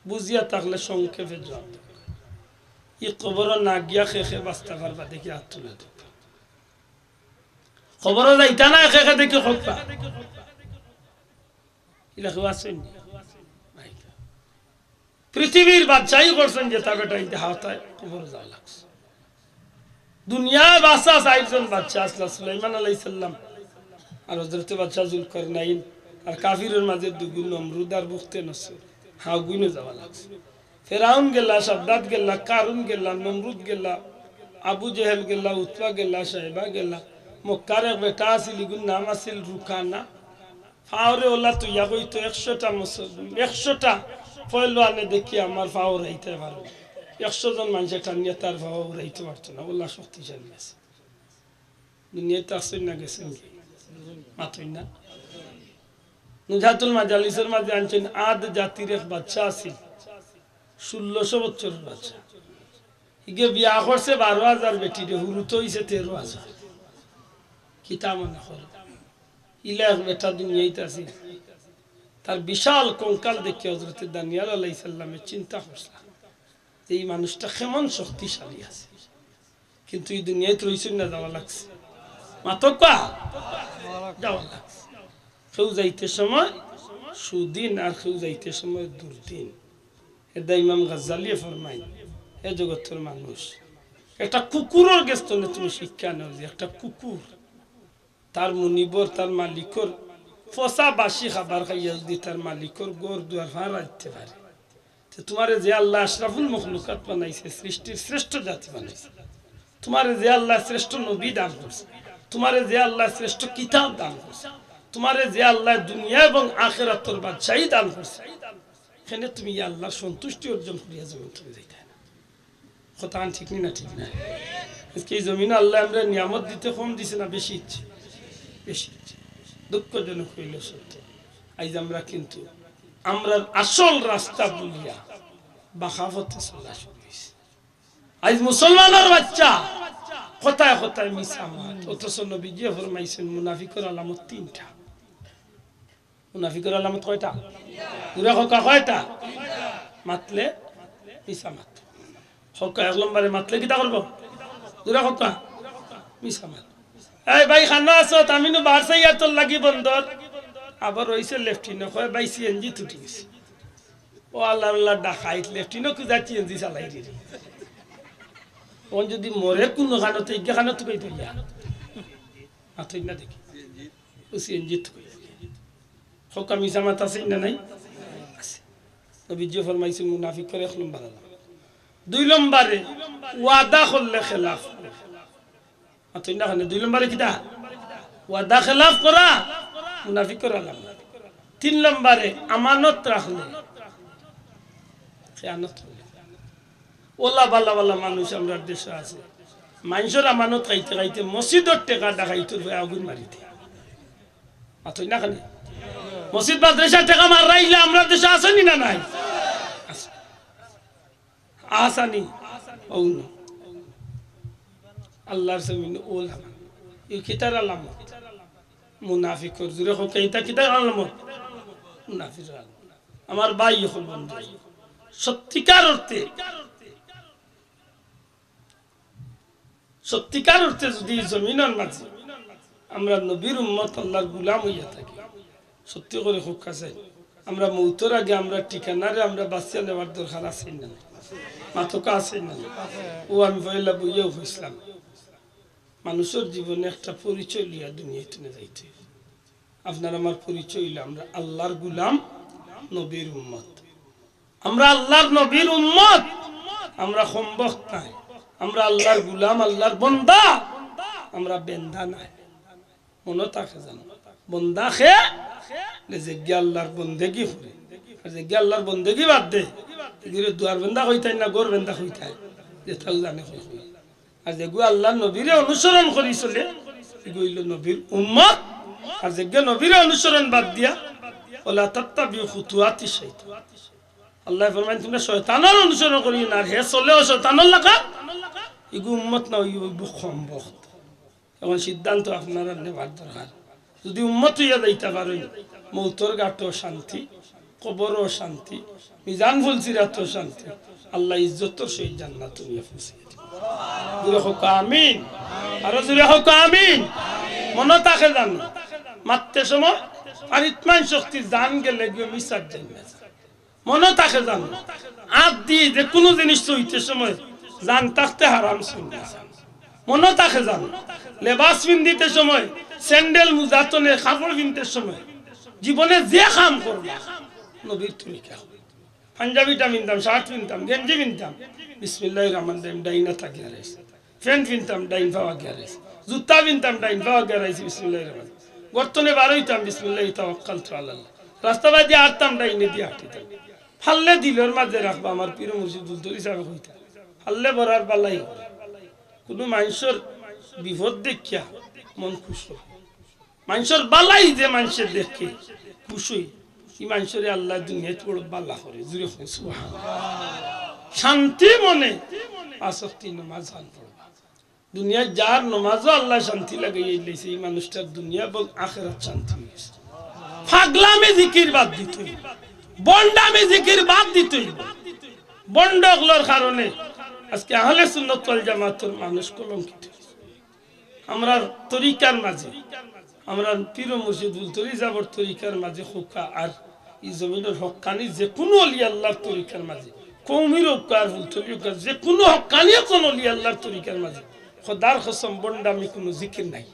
বুঝিয়া থাকলে সংক্ষেপে জবাব দেব, ই কবর না গিয়া খেয়ে বাঁচতে পারবা দেখি হাত তুলে দেব। খবর যাইতা না খেয়ে দেখি হকবা পৃথিবীর বাদশাহী করছেন যে তা বেটা হাওতায় কবর যাওয়া লাগছে। দুনিয়ায় বাদশাহ 4 জন বাদশাহ আসলা, সুলাইমান আলাইহিস সালাম আর হযরত বাদশাহ যুলকারনাইন, আর কাফিরের মাঝে দুগুণ নমরুদ আর বুখতে নসর, হাও গুনে যাওয়া লাগছে। ফেরাউন গেলা, শাদ্দাদ গেলা, কারুন গেলা, নমরুদ গেলা, আবু জেহেল গেলা, উতবা গেলা, সাহেবা গেলা। মক্কার এক বেটা আছিল, ইগুন নাম আছিল রুকানা। ফাওরে ওলা তুইয়া কইতো 100টা মুসলমান, 100টা ফয়লো আনে দেখি আমার ফাও রাইতে পারবে। 100 জন মানুষের টানিয়ে তার ফাও রাইতে পারতো না, ওলা শক্তিশালী আছে। দুনিয়াতে আসছেন না গেছেন কি মাতই না। নুজাতুল মাজালিসের মাঝে আনছেন আদ জাতির এক বাচ্চা আছিল, 1600 বছরের বাচ্চা। ইগে বিয়া করছে 12,000 বেটি রে, হুরুত হইছে 13,000। কিতা মনে করে ইলা এক বেটা দুনিয়াতে আছে, তার বিশাল কঙ্কাল দেখে হযরত দানিয়েল আলাইহিস সালামে চিন্তা করলেন এই মানুষটা কেমন শক্তিশালী আছে, কিন্তু এই দুনিয়াতে রইছেন না, যাওয়া লাগছে মাতকা যাওয়া লাগছে। কেউ যাইতে সময় সুদিন আর কেউ যাইতে সময় দুর্দিন। এটা ইমাম গাজ্জালি ফরমাই, এ জগতের মানুষ একটা কুকুরের গেস্তনে তুমি শিক্ষা নাও, যে একটা কুকুর তার মুনিবর তার মালিকর ফসা বাসি খাবার খাইয়া যদি তার মালিকর গোর দুয়ার ভাড়া রাখতে পারে, তো তোমার যে আল্লাহ আশরাফুল মখলুকাত বানাইছে, সৃষ্টির শ্রেষ্ঠ জাতি বানাইছে, তোমার যে আল্লাহ শ্রেষ্ঠ নবী দান করছে, তোমার যে আল্লাহ শ্রেষ্ঠ কিতাব দান করছে, তোমার যে আল্লাহ দুনিয়া এবং আখিরাতের বাদশাহী দান করছে, এখানে তুমি আল্লাহর সন্তুষ্টি অর্জন করিয়া যাবে, তুমি যাইতে না। কথা ঠিক না? ঠিক না? আজকে এই জমিনে আল্লাহ আমরা নিয়ামত দিতে কম দিছে না বেশি ইচ্ছে? বেশি ইচ্ছে। দুঃখজনক হইল সত্য, আজ আমরা কিন্তু আমরা আসল রাস্তা বলিয়া বাখাফতে চলা শুরু হয়েছে। আজ মুসলমানের বাচ্চা কথায় কথায় মিসামাত, অথচ নবীজি ফরমাইছেন মুনাফিকের আলামত 3টা। মুনাফিকের আলামত কয়টা? পুরা হকা কয়টা? মাতলে মিসামাত। হকা 1 নম্বরে মাতলে কিতা করবো? পুরা হকা মিসামাত। এই ভাই খানা আছো, আমিনো বাড়ছে ইয়ার তোর লাগি বন্দর, আবার রইছে লেফটিনো কয় ভাই সিএনজি ছুটি গেছে। ও আল্লাহ আল্লাহ ডাকাইত লেফটিনো খুঁজা সিএনজি চালাই দিল। ও যদি মরে কোনো খানো তো খানো তো কই তুইয়া মাথই না দেখি ও সিএনজি তো কই হকা মিসামাত আছে না নাই? আছে। নবীজি ফরমাইছেন মুনাফিক করে 1 নম্বর আলামত। 2 নম্বরে ওয়াদা করলে খেলাফ, মাথই না খানে 2 নম্বরে কিটা? ওয়াদা খেলাফ করা মুনাফিকের আলামত। 3 নম্বরে আমানত রাখলে খেয়ানত করলে। ওলা বালা বালা মানুষ আমরা দেশে আছে, মানুষের আমানত খাইতে খাইতে মসজিদের টেকা ডাকাইতে আগুন মারিতে মাথই না খানে। মসজিদ মাদ্রাসার টাকা মারাইলে আমরা দেশে আসেনি না নাই? আসানি আল্লাহর জমিন ওলা এই কিতার আলামত মুনাফিকর জুড়ে হোক এইটা কিতার আলামত মুনাফিকের আলামত। আমার ভাই এখন বন্ধু সত্যিকার অর্থে সত্যিকার অর্থে যদি জমিনের মাঝে আমরা নবীর উম্মত আল্লাহর গুলাম হইয়া থাকি, সত্যি করে হোক কাছে আমরা মৌতর আগে আমরা ঠিকানারে আমরা বাঁচিয়ে নেওয়ার দরকার আছে না, মাতকা আছে না। ও আমি পয়লা বইয়াও হইছিলাম, মানুষের জীবনে একটা পরিচয় লিয়া দুনিয়ায় টেনে যাইতে। আপনার আমার পরিচয় হইলে আমরা আল্লাহর গুলাম, নবীর উম্মত। আমরা আল্লাহর নবীর উম্মত, আমরা সম্ভব নাই। আমরা আল্লাহর গুলাম, আল্লাহর বন্দা, আমরা বেন্দা নাই। মনে থাকে জানো, বন্দা খে যে আল্লাহর বন্দেগি করে, আর যে আল্লাহর বন্দেগি বাদ দে দুয়ার বেন্দা হইতাই না গোর বেন্দা হইতাই, যে তাও জানে হই। আর যে আল্লাহ নবীরে অনুসরণ করি চলে এগুলো নবীর উম্মত। আর যে নবীরে অনুসরণ বাদ দিয়া ওলা তাত্তাবিউ খুতুওয়াতি শাইতান, আল্লাহ ফরমান তোমরা শয়তানের অনুসরণ করি না, হে চলেও শয়তানের লাগা এগু উম্মত না, ওই সম্ভব। এখন সিদ্ধান্ত আপনারা নেওয়ার দরকার। যদি উম্মত হইয়া যাইতে পারেন, মৌতর ঘাটও শান্তি, কবরও শান্তি, মিজান ফুলসিরাতও শান্তি, আল্লাহ ইজ্জতর সেই জান্নাত নিয়ে ফুসিয়ে দিবেন। জুড়ে হোক আমিন, আরো জুড়ে হোক আমিন। মনে থাকে জানো, মারতে সময় আরিতমান শক্তি জান গেলে গিয়ে মিশার যাই না। মনে থাকে জানো, আত দিয়ে যে কোনো জিনিস চইতে সময় জান থাকতে হারাম শুনতে। মনে থাকে জানো, লেবাস পিন্দিতে সময়, স্যান্ডেল মুজাতনে কাপড় কিনতে সময়, জীবনে যে কাম করবা নবীর তরিকা। পাঞ্জাবিটা কিনতাম, শার্ট কিনতাম, গেঞ্জি কিনতাম, বিসমিল্লাহির রহমানির রহিম ডাইনা থাকি হারাইস। প্যান্ট কিনতাম, ডাইন পাওয়া গিয়ারাইস। জুতা কিনতাম, ডাইন পাওয়া গিয়ারাইস, বিসমিল্লাহির রহমান। গর্তনে বার হইতাম, বিসমিল্লাহি তাওয়াক্কালতু আলাল্লাহ। রাস্তাবাই দিয়ে হাঁটতাম, ডাইনে দিয়ে হাঁটিতাম। ফাল্লে দিলের মাঝে রাখবা, আমার পীর মুর্শিদ বুলতরি সাহেব হইতাম। ফাল্লে বরার বালাই কোনো মানুষের বিপদ দেখিয়া মন খুশি, মানুষের বালাই যে মানুষের দেখে খুশি, এই মানুষের আল্লাহ দুনিয়ায় বড় বালা করে। জুড়ে শান্তি মনে আসক্তি নমাজ হান পড়বা। দুনিয়ায় যার নমাজও আল্লাহ শান্তি লাগাইয়া দিয়েছে, এই মানুষটার দুনিয়া বল আখেরাত শান্তি হয়েছে। পাগলামি জিকির বাদ দিত, বন্ডামি জিকির বাদ দিত। বন্ডগুলোর কারণে আজকে আহলে সুন্নাত ওয়াল জামাতের মানুষ কলঙ্কিত। আমরা তরিকার মাঝে, আমরা পীর মুর্শিদ বুলতরি যাবর তরিকার মাঝে খোকা আর এই জমিনের হক্কানি যে কোনো অলি আল্লাহর তরিকার মাঝে, কৌমির হক্কার বুলতরি হক্কার যে কোনো হক্কানি কোন অলি আল্লাহর তরিকার মাঝে খোদার কসম বন্ডামি কোনো জিকির নাই।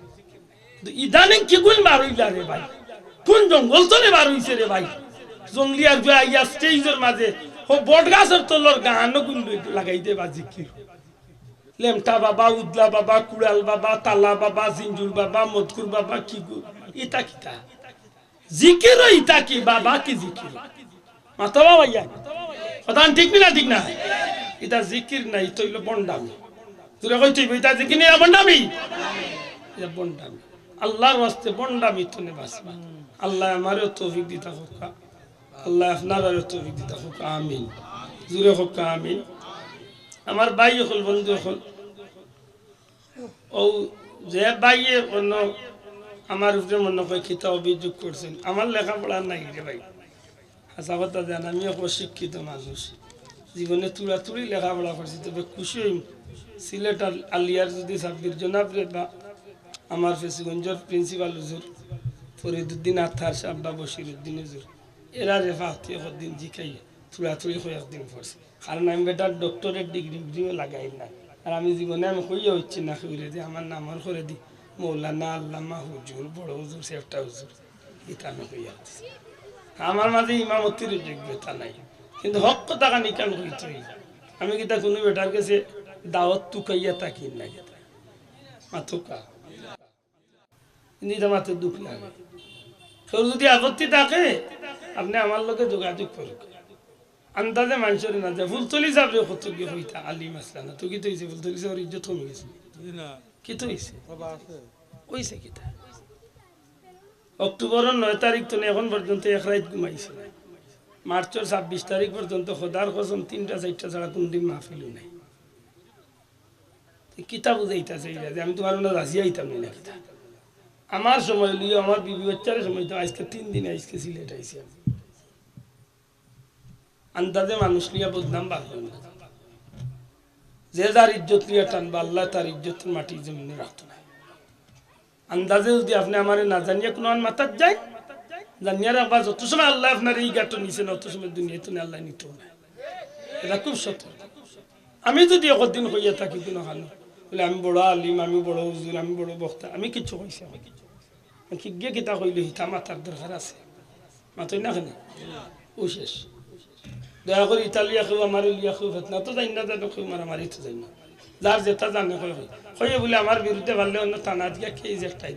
ইদানিং কি গুণ বার হইলা রে ভাই, কোন জঙ্গল তলে বার হইছে রে ভাই। জঙ্গলিয়ার আইয়া স্টেজের মাঝে ও বট গাছের তলর গান গুণ লাগাই দে বা জিকির। লেমটা বাবা, উদলা বাবা, কুড়াল বাবা, তালা বাবা, জিঞ্জুর বাবা, মদকুর বাবা, কি ইতা কিতা জিকির, ইতা কি বাবা কি জিকির মাতা বাবা ইয়া কথা ঠিক না? ঠিক না, এটা জিকির নাই, তো হইলো বন্ডামি। তোরা কই তুই এটা জিকির নেই, বন্ডামি, এটা বন্ডামি। আল্লাহর ওয়াস্তে বন্ডামি তো নে বাসবা। আল্লাহ আমারও তৌফিক দিতা হোক, আল্লাহ আপনারও তৌফিক দিতা হোক, আমিন। জুড়ে হোক আমিন। আমার ভাই হল, বন্ধু হল, ও যে ভাইয়ে অন্য আমার উপরে মনে হয় খিতা অভিযোগ করছেন, আমার লেখাপড়া নাই রে ভাই। হাসা কথা দেন, আমি অশিক্ষিত মানুষ, জীবনে তুড়াতুড়ি লেখাপড়া করছি। তবে খুশি হইম সিলেট আলিয়ার যদি সাব্বির জনাবরে বা আমার ফেসিগঞ্জের প্রিন্সিপাল হুজুর ফরিদুদ্দিন আথার সাহেব বা বশিরুদ্দিন হুজুর এরা রেফাতে একদিন জিকাই তুড়াতুড়ি হয়ে একদিন পড়ছে। কারণ আমি বেটার ডক্টরেট ডিগ্রিও লাগাই না। আর আমি জীবনে আমি কইয়া হচ্ছি না করে দিই আমার নামর করে দিই মৌলানা আল্লামা হুজুর, বড় হুজুর, সেফটা হুজুর, এটা আমি কইয়া দিচ্ছি। আমার মাঝে ইমামতির যোগ্যতা নাই, কিন্তু হক কথা কানি কান কইতে আমি কিতা কোনো বেটার কাছে দাওয়াত তুকাইয়া তাকি নাই মাথুকা, কিন্তু এটা মাত্র দুঃখ লাগে। তোর যদি আপত্তি থাকে আপনি আমার লোকে যোগাযোগ করুক। আন্দাজে মানুষের না যায় ফুলতলি যাবে কত গিয়ে হইতা আলিম আসলা না তো কি তো হয়েছে, ফুলতলি যাওয়ার ইজ্জত কমে গেছে, কি তো হয়েছে হয়েছে কিতা। অক্টোবরের 9 তারিখ তো এখন পর্যন্ত এক রাত ঘুমাইছে, মার্চের 26 তারিখ পর্যন্ত খোদার কসম 3টা 4টা ছাড়া কোনদিন মাহফিল নাই। কিতা বুঝাইতেছে যে আমি তোমার না রাজি আইতাম না কিতা। আমার সময় লিয়ে আমার বিবি বাচ্চার সময় তো আজকে 3 দিন আজকে সিলেট আইছি। আন্দাজে মানুষ লিয়া বদনাম বার হয় না। যে যার ইজ্জত নিয়ে টানবা আল্লাহ তার ইজ্জত মাটি জমিনে রাখতো না আন্দাজে যদি আপনি আমার না জানিয়ে কোনো মাথার যায় জানিয়ে রাখবা যত সময় আল্লাহ আপনার এই গাটো নিচে না অত সময় দুনিয়াতে আল্লাহ নিত না এটা খুব সত্য আমি যদি একদিন হইয়া থাকি কোনো খানো বলে আমি বড় আলিম আমি বড় হুজুর আমি বড় বক্তা আমি কিছু কইছি কি গিয়ে কিতা কইলে হিতা মাথার দরকার আছে মাতই না কেন ও শেষ দয়া করে ইতালিয়া কেউ আমার লিয়া কেউ ফেতনা তো যাই না জানো কেউ মারামারি তো যাই না যার যেটা জানে কয়ে বলে আমার বিরুদ্ধে পারলে অন্য থানা দিয়া খেয়ে যে একটাই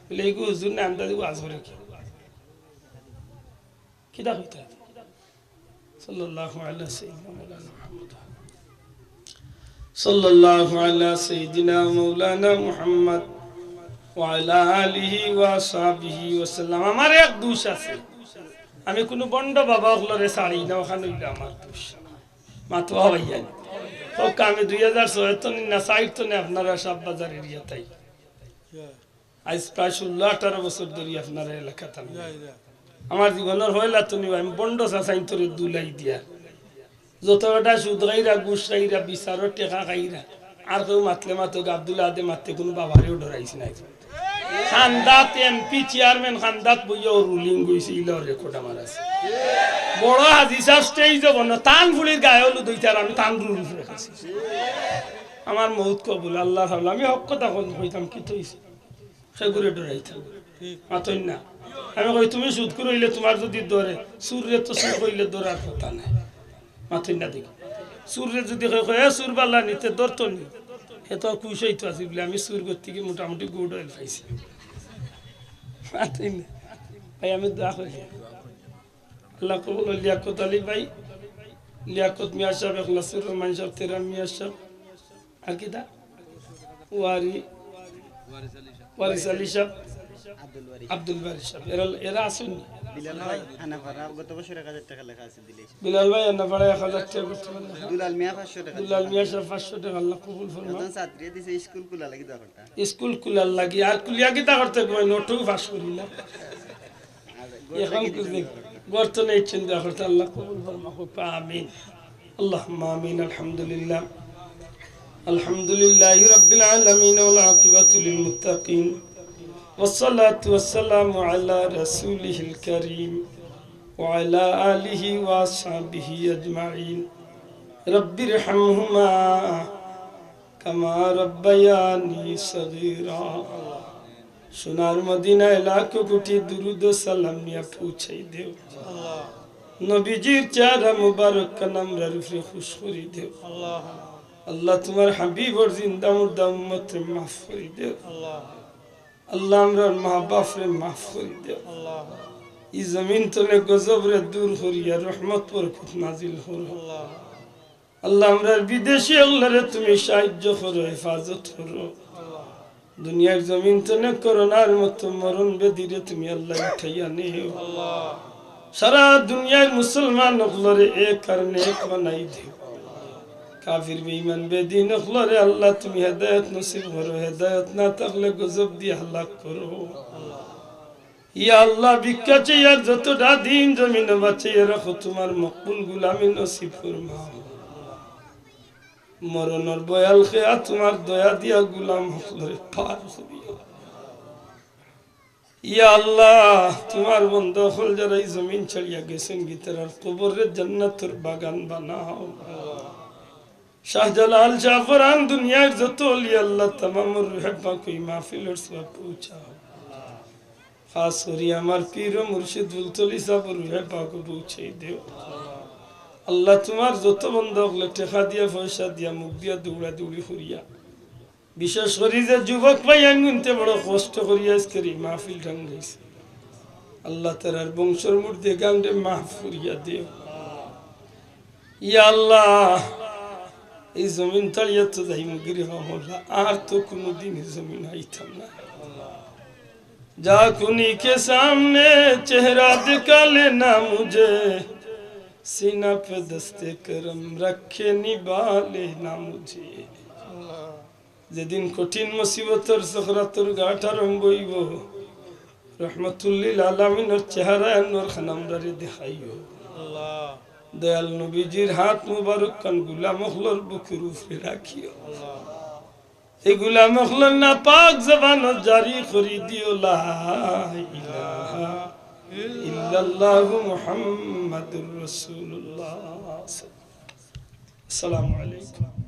বলে এইগু হুজুর না আমদা দিব আজ করে কি কিতা কইতে সাল্লাল্লাহু আলাইহি সাইয়্যিদিনা মাওলানা মুহাম্মদ সাল্লাল্লাহু আলা সাইয়্যিদিনা মাওলানা মুহাম্মদ ওয়া আলা আলিহি ওয়া সাহবিহি ওয়া সাল্লাম আমার এক দোষ আছে আমি কোনো বন্ড বাবা হলরে ছাড়ি না ওখানে হইলে আমার দোষ মাতোয়া ভাইয়া ওকে আমি 2006 তনে না 60 তনে আপনারা সব বাজার এরিয়া তাই আজ প্রায় 16-18 বছর ধরে আপনার এলাকাতে আমার জীবনের হইলা তুমি আমি বন্ড চাচাইন তোরে দুলাই দিয়া যতটা সুদ গাইরা ঘুষ গাইরা বিচারো টেকা গাইরা আর কেউ মাতলে মাতো আব্দুল আদে মারতে কোনো বাবারেও ডরাইছে না খান্দাত এমপি চেয়ারম্যান খান্দাত বইয়া রুলিং গইছে ইলা রেকর্ড আমার আছে বড় হাদিসা স্টেজ বন তান ফুলির গায়ে হলু দুইটার আমি তান রুল রেখেছি আমার মউত কবুল আল্লাহ হাওলা আমি হক কথা কইতাম কি তইছে সেগুরে ডরাইতাম মাতই না আমি কই তুমি সুদ কইলে তোমার যদি ধরে সূর্যে তো সুদ কইলে ধরার কথা নাই মাতই না দেখি সূর্যে যদি কয় সুর বাল্লা নিতে ধরতো নি এত খুশি হইতো আছে বলে আমি সুর করতে গিয়ে মোটামুটি গুড অয়েল পাইছি মাতই না ভাই আমি দোয়া করি আল্লাহ কবুল লিয়াকত আলী ভাই লিয়াকত মিয়া সাহেব ইখলাসুর রহমান সাহেব তেরা মিয়া সাহেব আর কিটা ওয়ারিস আলী সাহেব আব্দুল বারি সাহেব এরা আসুন বিলাল ভাই আনাপাড়া গত বছর 1000 টাকা লেখা আছে দিলেই বিলাল ভাই আনাপাড়া 1000 টাকা করতে পারলেন দুলাল মিয়া 500 টাকা দুলাল মিয়া সাহেব 500 টাকা আল্লাহ কবুল ফরমাও নতুন ছাত্রী দিছে স্কুল খোলা লাগি দরকারটা স্কুল খোলার লাগি আর কুলিয়া কিতা করতে কই নোটও পাস করি না এখন কি গর্ত নেই চিন্তা করতে আল্লাহ কবুল ফরমাও আমিন اللهم آمين الحمد لله رب العالمين والعاقبة للمتقين والصلاة والسلام على رسوله الكريم وعلى آله وأصحابه أجمعين رب ارحمهما كما ربياني صغيرا সোনার মদিনায় লাখো কোটি দুরুদ ও সালাম নিয়ে পৌঁছাই দেও নবীজির চেহারা মুবারক কানামরা রূপে খুশ করে দেও আল্লাহ তোমার হাবিবর জিন্দা মুর্দা উম্মত মাফ করে দেও আল্লাহ আমরার মা বাপরে মাফ করে দেও এই জমিন তলে গজবরে দূর করিয়া রহমত বরকত নাজিল করো আল্লাহ আমরার বিদেশি আল্লাহরে তুমি সাহায্য করো হেফাজত করো দুনিয়ার জমিন তলে করোনার মতো মরণ বেদিরে তুমি আল্লাহ উঠাইয়া নিও সারা দুনিয়ার মুসলমান হলরে এক আর নেক বানাই দিও কাফির বেঈমান বেদিন হলরে আল্লাহ তুমি হেদায়েত নসিব করো হেদায়েত না থাকলে গজব দিয়ে হালাক করো ইয়া আল্লাহ ভিক্ষা চাইয়া যতটা দিন জমিনে বাঁচিয়ে রাখো তোমার মকবুল গোলামি নসিব ফরমাও মরণের বয়াল খেয়া তোমার দয়া দিয়া গোলাম হলরে পার করিও ইয়া আল্লাহ তোমার বন্ধু হল যারা এই জমিন ছাড়িয়া গেছেন গীতার কবরের জান্নাতের বাগান বানাও শাহজালাল জাফরান দুনিয়ার যত ওলি আল্লাহ তামামুর রূহে পাক এই মাহফিলের সওয়াব পৌঁছাও খাস করে আমার পীর ও মুর্শিদ বুলতলি সাহেবের রূহে পাক পৌঁছাই দেও আল্লাহ তোমার যত বন্ধু হল টাকা দিয়া পয়সা দিয়া মুখ দিয়া দৌড়া দৌড়ি করিয়া বিশেষ করে যে যুবক ভাই আনগুনতে বড় কষ্ট করিয়া আজকে মাহফিল ঢাঙ্গাইছে আল্লাহ তার বংশের মধ্যে গান্ডে মাফ করিয়া দেও ইয়া আল্লাহ এই জমিন তাড়িয়া তো যাই মুগিরি হল্লা আর তো কোনোদিন জমিন আইতাম না जा कुनी के सामने चेहरा दिखा लेना मुझे सीना पे दस्ते करम रखे निभा लेना मुझे যেদিন কঠিন মুসিবতের সখরাতর গাঠা রঙ্গইব রহমাতুল লিল আলামিনের চেহারা নূর খানামদারে দেখাইও আল্লাহ দয়াল নবীজির হাত মুবারক কান গুলাম মখলর বুকের উপরে রাখিও এই গুলাম মখলর না পাক জবান জারি করি দিও লা ইলাহা ইল্লাল্লাহু মুহাম্মাদুর রাসূলুল্লাহ। আসসালামু আলাইকুম।